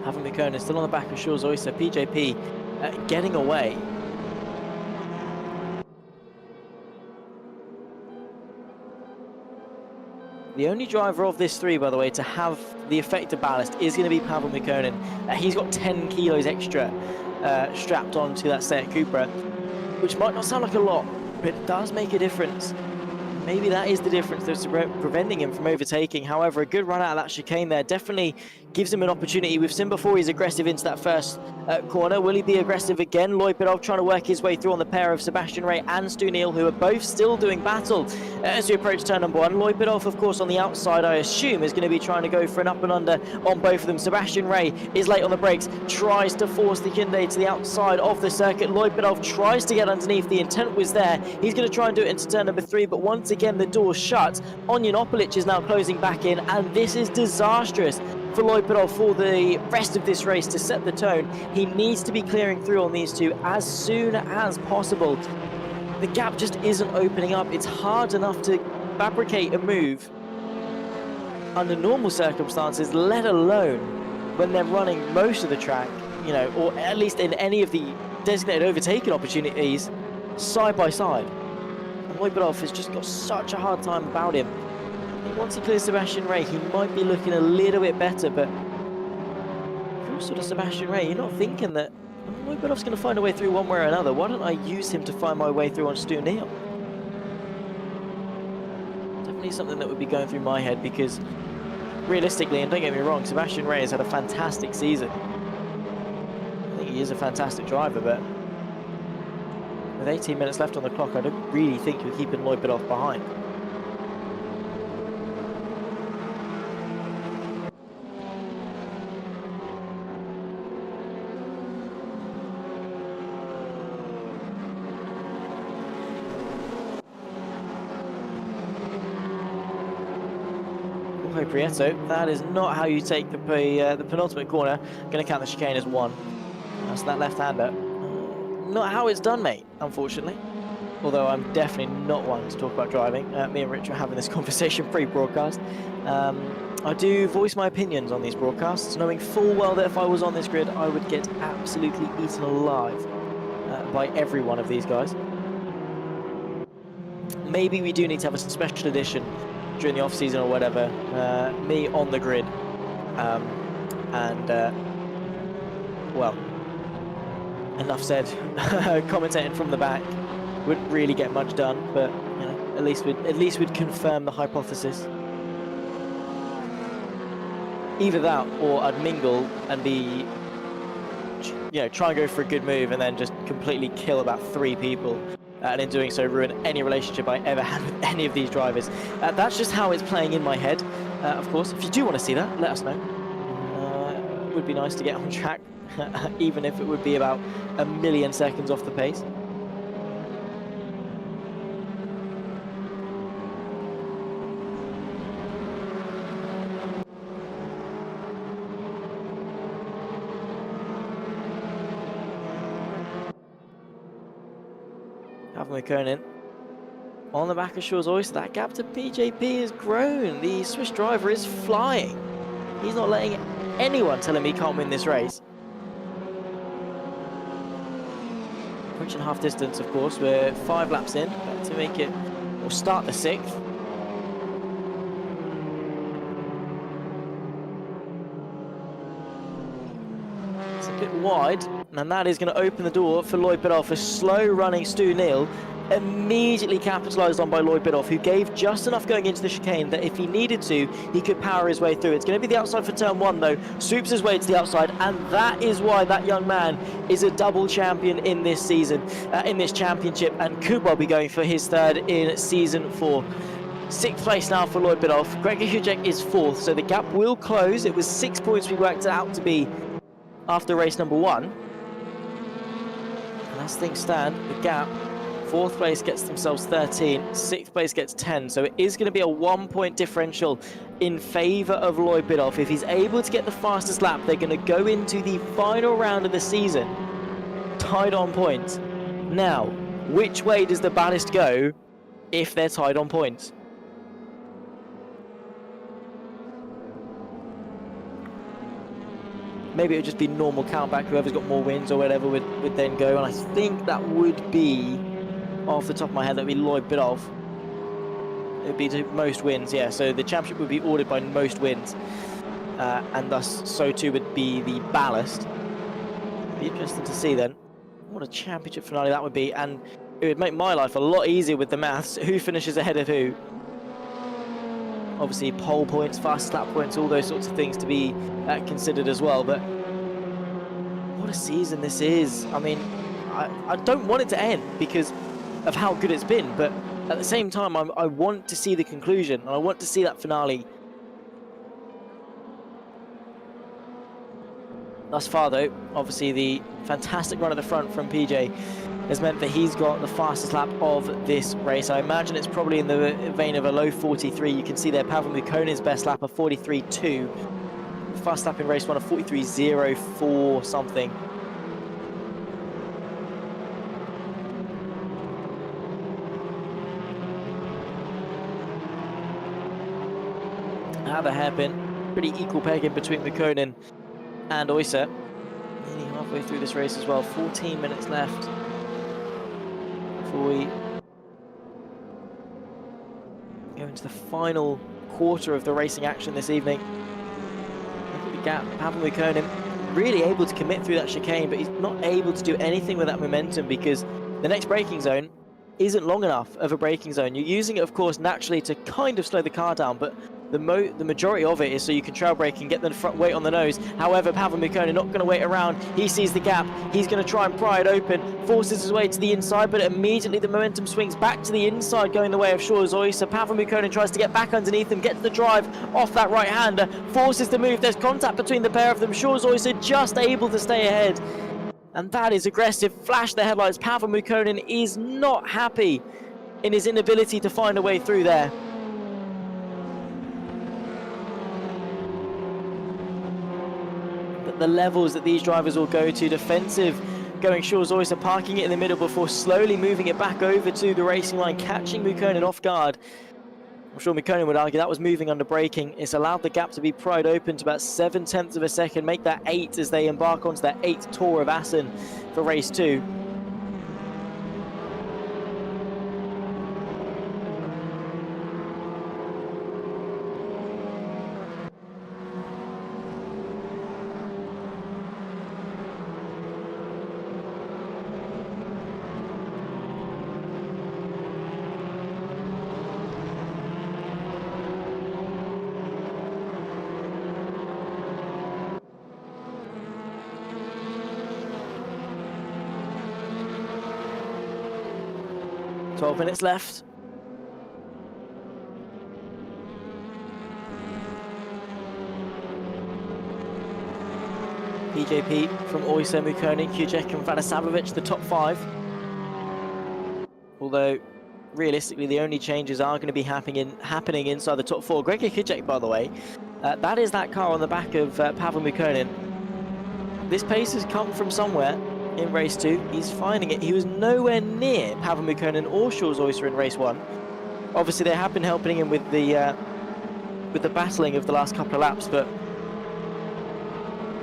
Happe Mikkonen still on the back of Shaw's Oyster. PJP getting away. The only driver of this three, by the way, to have the effective ballast is going to be Happe Mikkonen. He's got 10 kilos extra strapped onto that Seat Cupra, which might not sound like a lot, but it does make a difference. Maybe that is the difference that's preventing him from overtaking. However, a good run out of that chicane there definitely gives him an opportunity. We've seen before he's aggressive into that first corner. Will he be aggressive again? Loipidov trying to work his way through on the pair of Sebastian Ray and Stu Neal, who are both still doing battle as we approach turn number one. Loipidov, of course, on the outside, I assume, is going to be trying to go for an up and under on both of them. Sebastian Ray is late on the brakes, tries to force the Hyundai to the outside of the circuit. Loipidov tries to get underneath. The intent was there. He's going to try and do it into turn number three, but once again, the door's shut. Onion Opolic is now closing back in, and this is disastrous for Loipidov for the rest of this race to set the tone. He needs to be clearing through on these two as soon as possible. The gap just isn't opening up. It's hard enough to fabricate a move under normal circumstances, let alone when they're running most of the track, you know, or at least in any of the designated overtaking opportunities side by side. And Loipidov has just got such a hard time about him. Once he clears Sebastian Ray, he might be looking a little bit better, but if you're sort of Sebastian Ray, you're not thinking that Loipidov's going to find a way through one way or another. Why don't I use him to find my way through on Stu Neal? Definitely something that would be going through my head, because realistically, and don't get me wrong, Sebastian Ray has had a fantastic season. I think he is a fantastic driver, but with 18 minutes left on the clock, I don't really think you're keeping Loipidov behind. Prieto, that is not how you take the penultimate corner. Going to count the chicane as one. That's that left-hander. Not how it's done, mate, unfortunately. Although I'm definitely not one to talk about driving. Me and Rich are having this conversation pre-broadcast. I do voice my opinions on these broadcasts, knowing full well that if I was on this grid, I would get absolutely eaten alive by every one of these guys. Maybe we do need to have a special edition during the off-season or whatever, me on the grid, well, enough said. Commentating from the back wouldn't really get much done, but you know, at least we'd confirm the hypothesis. Either that, or I'd mingle and be, you know, try and go for a good move and then just completely kill about 3 people. And in doing so, ruin any relationship I ever had with any of these drivers. That's just how it's playing in my head. Of course, if you do want to see that, let us know. It would be nice to get on track, even if it would be about a million seconds off the pace. Happe Mikkonen on the back of Shaw's Oyster. That gap to PJP has grown. The Swiss driver is flying. He's not letting anyone tell him he can't win this race. Approaching half distance, of course. We're 5 laps in to make it, or start the 6th. It's a bit wide. And that is going to open the door for Loipidov. For slow-running Stu Neal, immediately capitalised on by Loipidov, who gave just enough going into the chicane that if he needed to, he could power his way through. It's going to be the outside for turn 1, though. Swoops his way to the outside, and that is why that young man is a double champion in this season, in this championship, and could well be going for his 3rd in season 4. 6th place now for Loipidov. Gregor Hujek is 4th, so the gap will close. It was 6 points we worked it out to be after race number 1. As things stand, the gap 4th place gets themselves 13, 6th place gets 10, so it is going to be a 1-point differential in favour of Lloyd Biddulph. If he's able to get the fastest lap, they're going to go into the final round of the season tied on points. Now, which way does the ballast go if they're tied on points? Maybe it would just be normal countback, whoever's got more wins or whatever would then go, and I think that would be, off the top of my head, that would be Lloyd Biddulph. It would be to most wins, yeah, so the championship would be ordered by most wins, and thus so too would be the ballast. It'd be interesting to see then what a championship finale that would be, and it would make my life a lot easier with the maths, who finishes ahead of who. Obviously pole points, fastest lap points, all those sorts of things to be considered as well, but what a season this is. I mean, I don't want it to end because of how good it's been, but at the same time I want to see the conclusion, and I want to see that finale. Thus far though, obviously the fantastic run at the front from PJ has meant that he's got the fastest lap of this race. I imagine it's probably in the vein of a low 43. You can see there Pavel Mukonen's best lap of 43.2. Fast lap in race 1 of 43.04 something. Now the hairpin, pretty equal pegging between Mukonen and Oyser. Nearly halfway through this race as well, 14 minutes left before we go into the final quarter of the racing action this evening. Look at the gap, Pavel Mukonen really able to commit through that chicane, but he's not able to do anything with that momentum because the next braking zone isn't long enough of a braking zone. You're using it, of course, naturally to kind of slow the car down, but the majority of it is so you can trail brake and get the front weight on the nose. However, Pavel Mukonen not going to wait around. He sees the gap. He's going to try and pry it open. Forces his way to the inside, but immediately the momentum swings back to the inside, going the way of Shores Oyser. Pavel Mukonen tries to get back underneath him, gets the drive off that right-hander, forces the move. There's contact between the pair of them. Shores Oyser just able to stay ahead. And that is aggressive. Flash the headlights. Pavel Mukonen is not happy in his inability to find a way through there. The levels that these drivers will go to, defensive going Shores Oyser, parking it in the middle before slowly moving it back over to the racing line, catching Mukonen off guard. I'm sure Mukonen would argue that was moving under braking. It's allowed the gap to be pried open to about 0.7 of a second, make that 8 as they embark onto their 8th tour of Assen for race 2. Twelve minutes left. PJP from Oyser, Mukonen, Kucek and Vadisavljevic, the top 5. Although, realistically, the only changes are going to be happening inside the top 4. Gregor Kucek, by the way, that is that car on the back of Pavel Mukonen. This pace has come from somewhere. In race 2, he's finding it. He was nowhere near Pavel Mukonen or Shores Oyser in race 1. Obviously, they have been helping him with the battling of the last couple of laps, but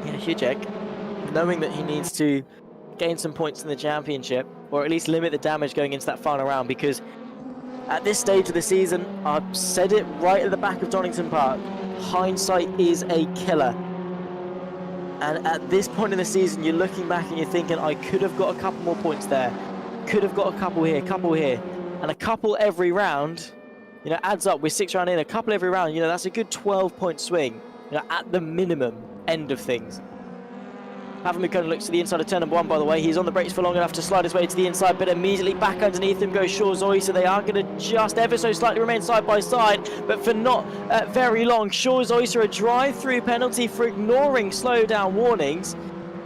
yeah, Kucek, knowing that he needs to gain some points in the championship, or at least limit the damage going into that final round, because at this stage of the season, I've said it right at the back of Donington Park, hindsight is a killer. And at this point in the season, you're looking back and you're thinking, I could have got a couple more points there. Could have got a couple here, and a couple every round, you know, adds up. We're 6 rounds in, a couple every round, you know, that's a good 12-point swing, you know, at the minimum end of things. Pavel Mukonen looks to the inside of turn number 1, by the way. He's on the brakes for long enough to slide his way to the inside, but immediately back underneath him goes Shores Oyser. They are going to just ever so slightly remain side by side, but for not very long. Shores Oyser, a drive-through penalty for ignoring slow-down warnings.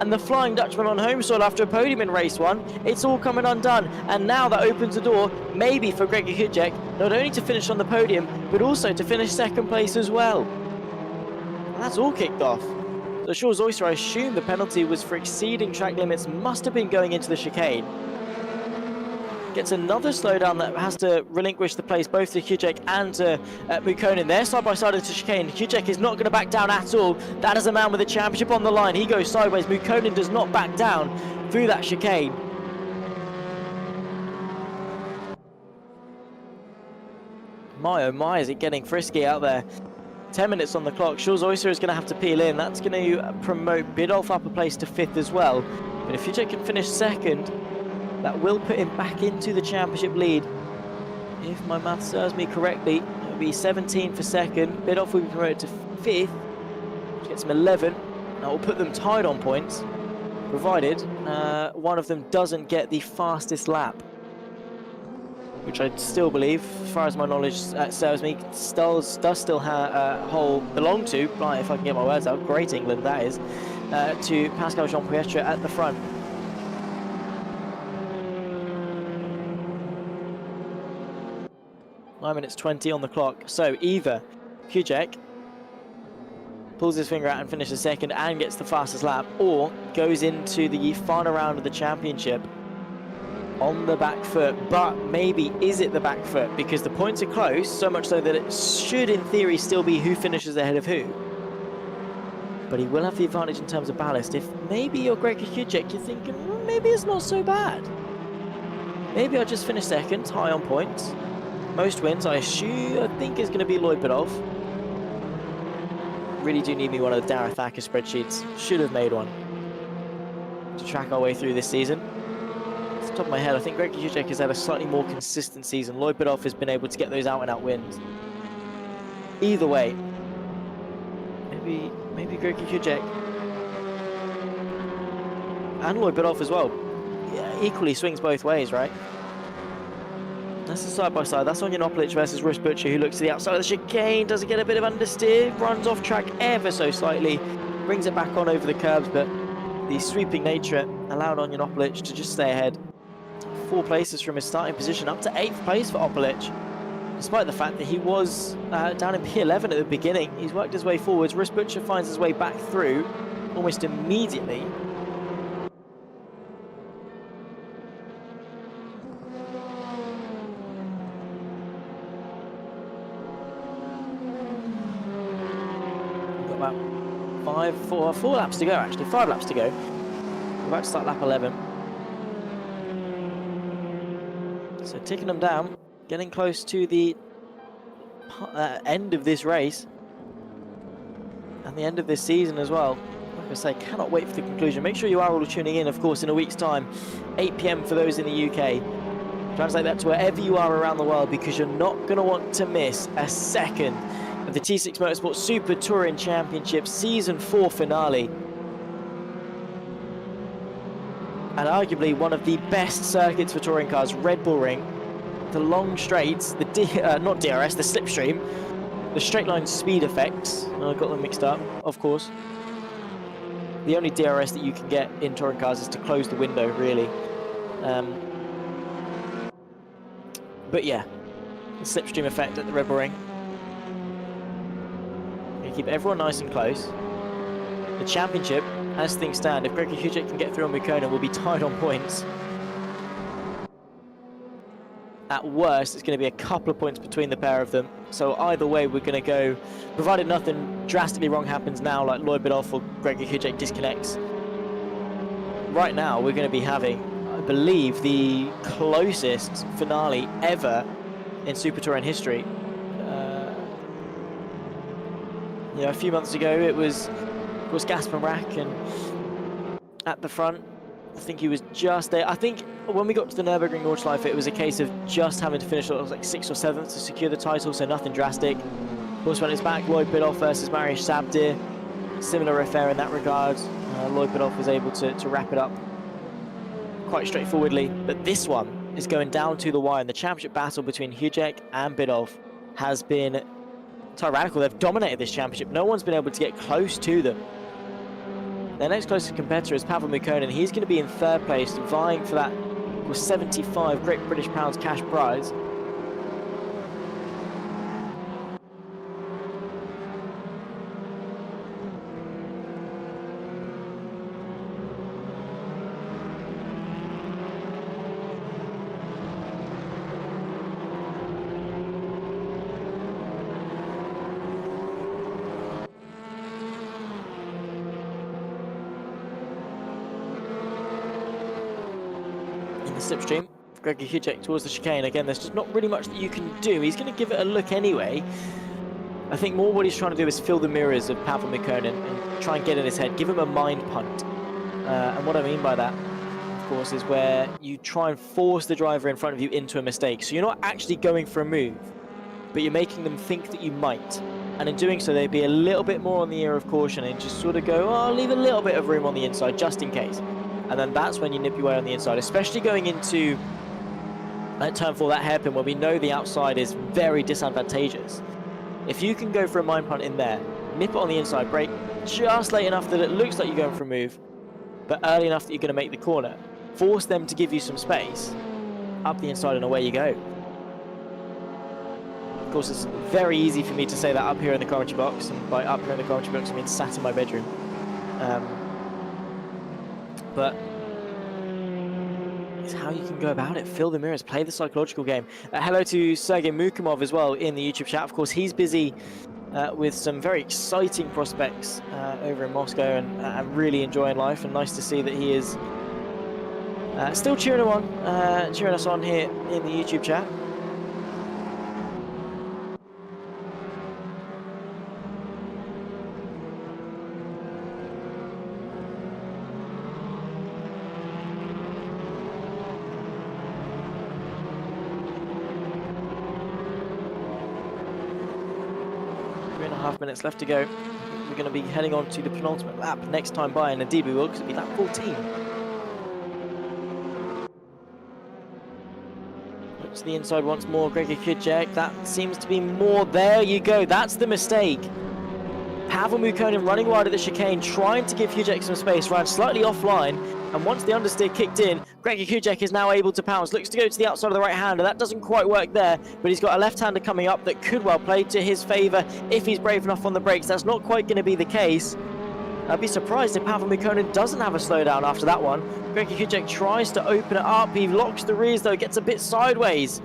and the Flying Dutchman on home soil after a podium in race 1. It's all coming undone, and now that opens the door, maybe for Gregor Hüjek, not only to finish on the podium, but also to finish second place as well. And that's all kicked off. So Charles Oyster, I assume the penalty was for exceeding track limits, must have been going into the chicane. Gets another slowdown that has to relinquish the place both to Hüjek and to Mukkonen. They're side by side into chicane. Hüjek is not going to back down at all. That is a man with a championship on the line. He goes sideways. Mukkonen does not back down through that chicane. My oh my, is it getting frisky out there. 10 minutes on the clock. Charles Oyster is going to have to peel in. That's going to promote Biddulph up a place to 5th as well. But if Hüjek can finish 2nd, that will put him back into the championship lead. If my math serves me correctly, it will be 17 for 2nd. Biddulph will be promoted to 5th, which gets him 11. That will put them tied on points, provided one of them doesn't get the fastest lap, which I still believe, as far as my knowledge serves me, does still belong to, if I can get my words out, Great England that is, to Pascal Jean-Piettre at the front. Nine minutes 20 on the clock. So either Hüjek pulls his finger out and finishes 2nd and gets the fastest lap, or goes into the final round of the championship on the back foot. But maybe is it the back foot, because the points are close, so much so that it should in theory still be who finishes ahead of who. But he will have the advantage in terms of ballast. If maybe you're Gregor Hüjek, you're thinking, well, maybe it's not so bad. Maybe I'll just finish 2nd, high on points. Most wins, I think is going to be Lloyd Biddulph. Really do need me one of the Darragh Thacker spreadsheets. Should have made one to track our way through this season. Off the top of my head, I think Gregor Hüjek has had a slightly more consistent season. Lloyd Biddulph has been able to get those out-and-out wins. Either way, maybe Gregor Hüjek and Lloyd Biddulph as well. Yeah, equally swings both ways, right? That's the side-by-side. That's Onion Oplic versus Russ Butcher, who looks to the outside of the chicane. Does it get a bit of understeer? Runs off track ever so slightly. Brings it back on over the curbs, but the sweeping nature allowed Onion Oplic to just stay ahead. 4 places from his starting position, up to 8th place for Oplic. Despite the fact that he was down in P11 at the beginning, he's worked his way forwards. Russ Butcher finds his way back through almost immediately. About 4 laps to go, actually 5 laps to go. We're about to start lap 11. So ticking them down, getting close to the end of this race and the end of this season as well. Like I say, cannot wait for the conclusion. Make sure you are all tuning in, of course, in a week's time, 8 PM for those in the UK. Translate that to wherever you are around the world, because you're not going to want to miss a second of the T6 Motorsport Super Touring Championship Season 4 finale. And arguably one of the best circuits for touring cars, Red Bull Ring. The long straights, the not DRS, the slipstream, the straight line speed effects, I got them mixed up, of course. The only DRS that you can get in touring cars is to close the window, really. But yeah, the slipstream effect at the Red Bull Ring. Keep everyone nice and close. The championship, as things stand, if Gregor Hüjek can get through on Mukkonen, will be tied on points. At worst, it's going to be a couple of points between the pair of them. So either way, we're going to go, provided nothing drastically wrong happens now, like Lloyd Biddulph or Gregor Hüjek disconnects. Right now, we're going to be having, I believe, the closest finale ever in Super Touring history. You know, a few months ago, it was, of course, Gasper Rack and at the front. I think he was just there. I think when we got to the Nürburgring Nordschleife, it was a case of just having to finish like 6th or 7th to secure the title, so nothing drastic. Of course, when it's back, Lloyd Biddulph versus Marius Sabdir. Similar affair in that regard. Lloyd Biddulph was able to wrap it up quite straightforwardly. But this one is going down to the wire, and the championship battle between Hüjek and Biddulph has been tyrannical. They've dominated this championship. No one's been able to get close to them. Their next closest competitor is Pavel Mukkonen. He's going to be in 3rd place, vying for that 75 Great British Pounds cash prize. Slipstream, Gregor Kucek towards the chicane. Again, there's just not really much that you can do. He's going to give it a look anyway. I think more what he's trying to do is fill the mirrors of Pavel Mukkonen and try and get in his head, give him a mind punt. And what I mean by that, of course, is where you try and force the driver in front of you into a mistake. So you're not actually going for a move, but you're making them think that you might. And in doing so, they'd be a little bit more on the ear of caution and just sort of go, oh, leave a little bit of room on the inside just in case. And then that's when you nip your way on the inside, especially going into turn 4, that hairpin, where we know the outside is very disadvantageous. If you can go for a mind punt in there, nip it on the inside, brake just late enough that it looks like you're going for a move, but early enough that you're going to make the corner, force them to give you some space, up the inside and away you go. Of course, it's very easy for me to say that up here in the commentary box, and by up here in the commentary box I mean sat in my bedroom. But it's how you can go about it. Fill the mirrors, play the psychological game. Hello to Sergei Mukamov as well in the YouTube chat. Of course, he's busy with some very exciting prospects over in Moscow and really enjoying life. And nice to see that he is still cheering us on here in the YouTube chat. 3.5 minutes left to go. We're going to be heading on to the penultimate lap next time by, and indeed we will, because it'll be lap 14. Looks to the inside once more, Gregor Kucek. That seems to be more. There you go, that's the mistake. Pavel Mukkonen running wide at the chicane, trying to give Kucek some space, ran slightly offline, and once the understeer kicked in, Gregor Kucek is now able to pounce. Looks to go to the outside of the right-hander. That doesn't quite work there, but he's got a left-hander coming up that could well play to his favour if he's brave enough on the brakes. That's not quite going to be the case. I'd be surprised if Pavel Mukkonen doesn't have a slowdown after that one. Gregor Kucek tries to open it up. He locks the rears, though, gets a bit sideways,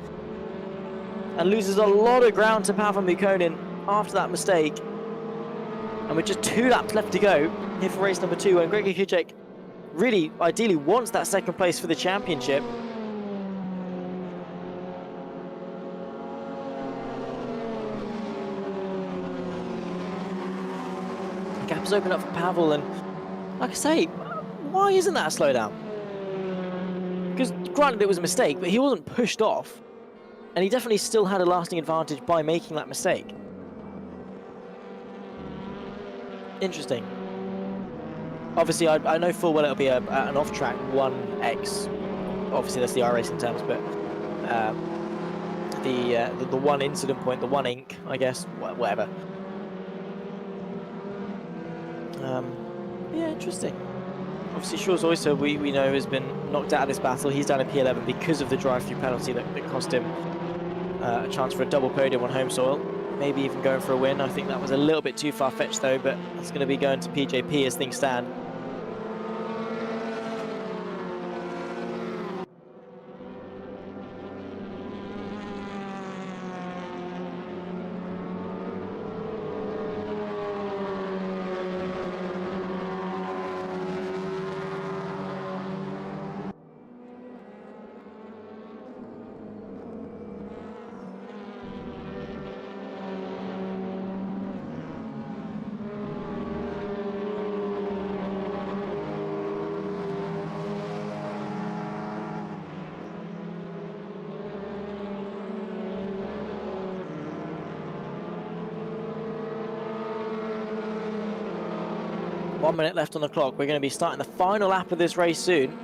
and loses a lot of ground to Pavel Mukkonen after that mistake. And with just 2 laps left to go here for race number 2, and Gregor Kucek really, ideally, wants that second place for the championship. The gap has opened up for Pavel, and like I say, why isn't that a slowdown? Because granted it was a mistake, but he wasn't pushed off, and he definitely still had a lasting advantage by making that mistake. Interesting. Obviously, I know full well it'll be an off-track 1X. Obviously, that's the iRacing terms, but the one incident point, the 1 ink, I guess, whatever. Yeah, interesting. Obviously, Shaw's Oyster, we know, has been knocked out of this battle. He's down in P11 because of the drive-through penalty that cost him a chance for a double podium on home soil. Maybe even going for a win. I think that was a little bit too far-fetched, though, but it's going to be going to PJP as things stand. One minute left on the clock. We're going to be starting the final lap of this race soon.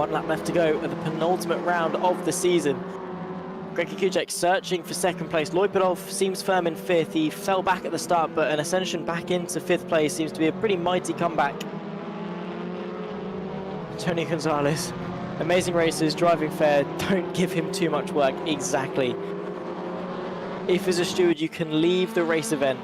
1 lap left to go at the penultimate round of the season. Gregor Kucek searching for second place. Lloyd Biddulph seems firm in 5th. He fell back at the start, but an ascension back into 5th place seems to be a pretty mighty comeback. Tony Gonzalez, amazing races, driving fair. Don't give him too much work. Exactly. If as a steward you can leave the race event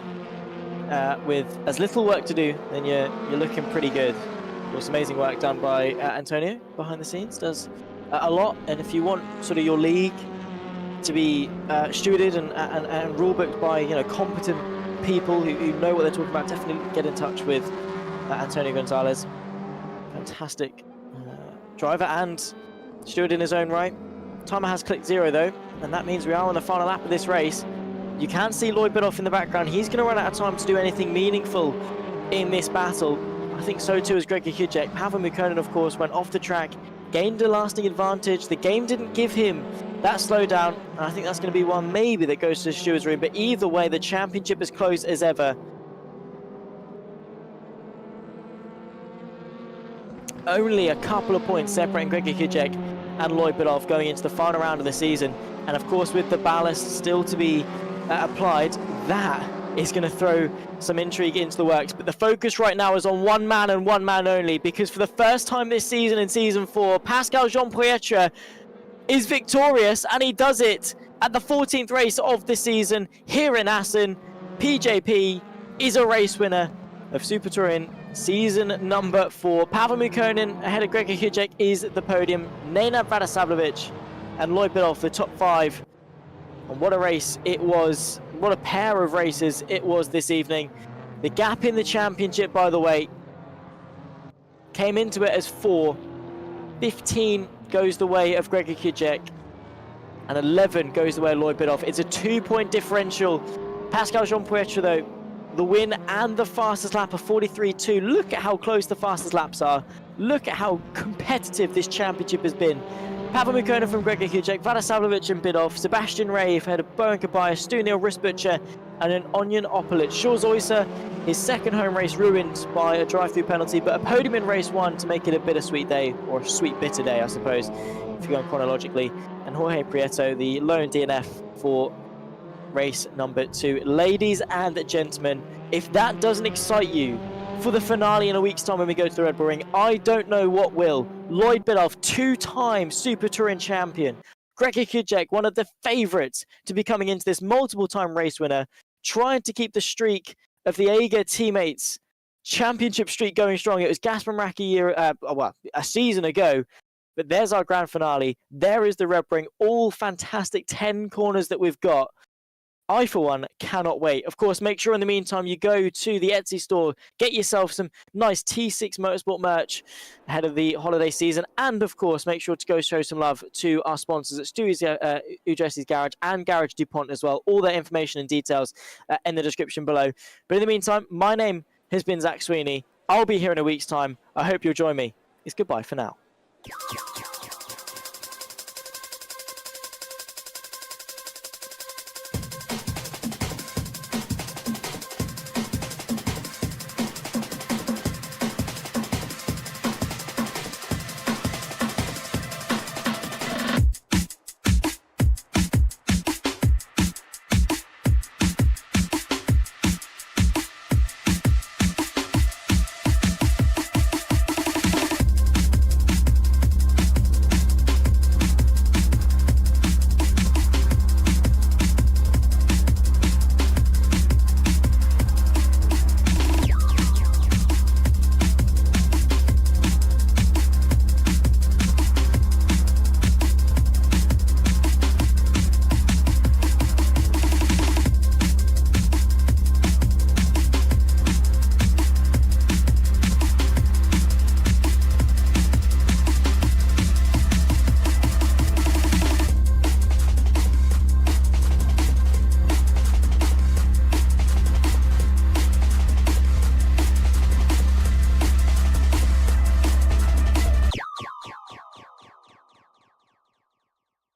with as little work to do, then you're looking pretty good. Of course, amazing work done by Antonio behind the scenes. Does a lot, and if you want sort of your league to be stewarded and rulebooked by competent people who know what they're talking about, definitely get in touch with Antonio Gonzalez. Fantastic driver and steward in his own right. Timer has clicked 0 though, and that means we are on the final lap of this race. You can see Lloyd Biddulph in the background. He's going to run out of time to do anything meaningful in this battle. I think so too is Gregor Kucek. Pavel Mukkonen, of course, went off the track, gained a lasting advantage. The game didn't give him that slowdown, and I think that's going to be one maybe that goes to the steward's room. But either way, the championship is close as ever. Only a couple of points separating Gregor Kucek and Lloyd Biddulph going into the final round of the season. And of course, with the ballast still to be applied, that is going to throw some intrigue into the works. But the focus right now is on one man and one man only, because for the first time this season, in Season 4, Pascal Jean-Pietre is victorious, and he does it at the 14th race of the season here in Assen. PJP is a race winner of Super Touring season number 4. Pavel Mukkonen ahead of Gregor Kucek is the podium. Nenad Radosavljevic and Lloyd Biddulph the top 5. And what a race it was. What a pair of races it was this evening. The gap in the championship, by the way, came into it as 4. 15 goes the way of Gregor Kucek, and 11 goes the way of Lloyd Biddulph. It's a 2-point differential. Pascal Jean-Pietre, though, the win and the fastest lap of 43.2. Look at how close the fastest laps are. Look at how competitive this championship has been. Pavel Mukkonen from Gregor Kucek, Radosavljevic and Biddulph, Sebastian Rave ahead of Bojan Kabayev, Stu-Neil Risbutcher, and an Onion Opolit. Jules Oyser, his second home race ruined by a drive-through penalty, but a podium in race 1 to make it a bittersweet day, or a sweet bitter day, I suppose, if you're going chronologically. And Jorge Prieto, the lone DNF for race number 2. Ladies and gentlemen, if that doesn't excite you for the finale in a week's time when we go to the Red Bull Ring, I don't know what will. Lloyd Biddulph, 2-time Super Touring champion. Gregor Kucek, one of the favourites to be coming into this, multiple-time race winner, trying to keep the streak of the Aga teammates' championship streak going strong. It was Gazprom-Rack a season ago, but there's our grand finale. There is the Red Bull Ring, all fantastic 10 corners that we've got. I, for one, cannot wait. Of course, make sure in the meantime you go to the Etsy store, get yourself some nice T6 Motorsport merch ahead of the holiday season, and of course, make sure to go show some love to our sponsors at Stewie's Ujessi's Garage and Garage DuPont as well. All their information and details in the description below. But in the meantime, my name has been Zach Sweeney. I'll be here in a week's time. I hope you'll join me. It's goodbye for now.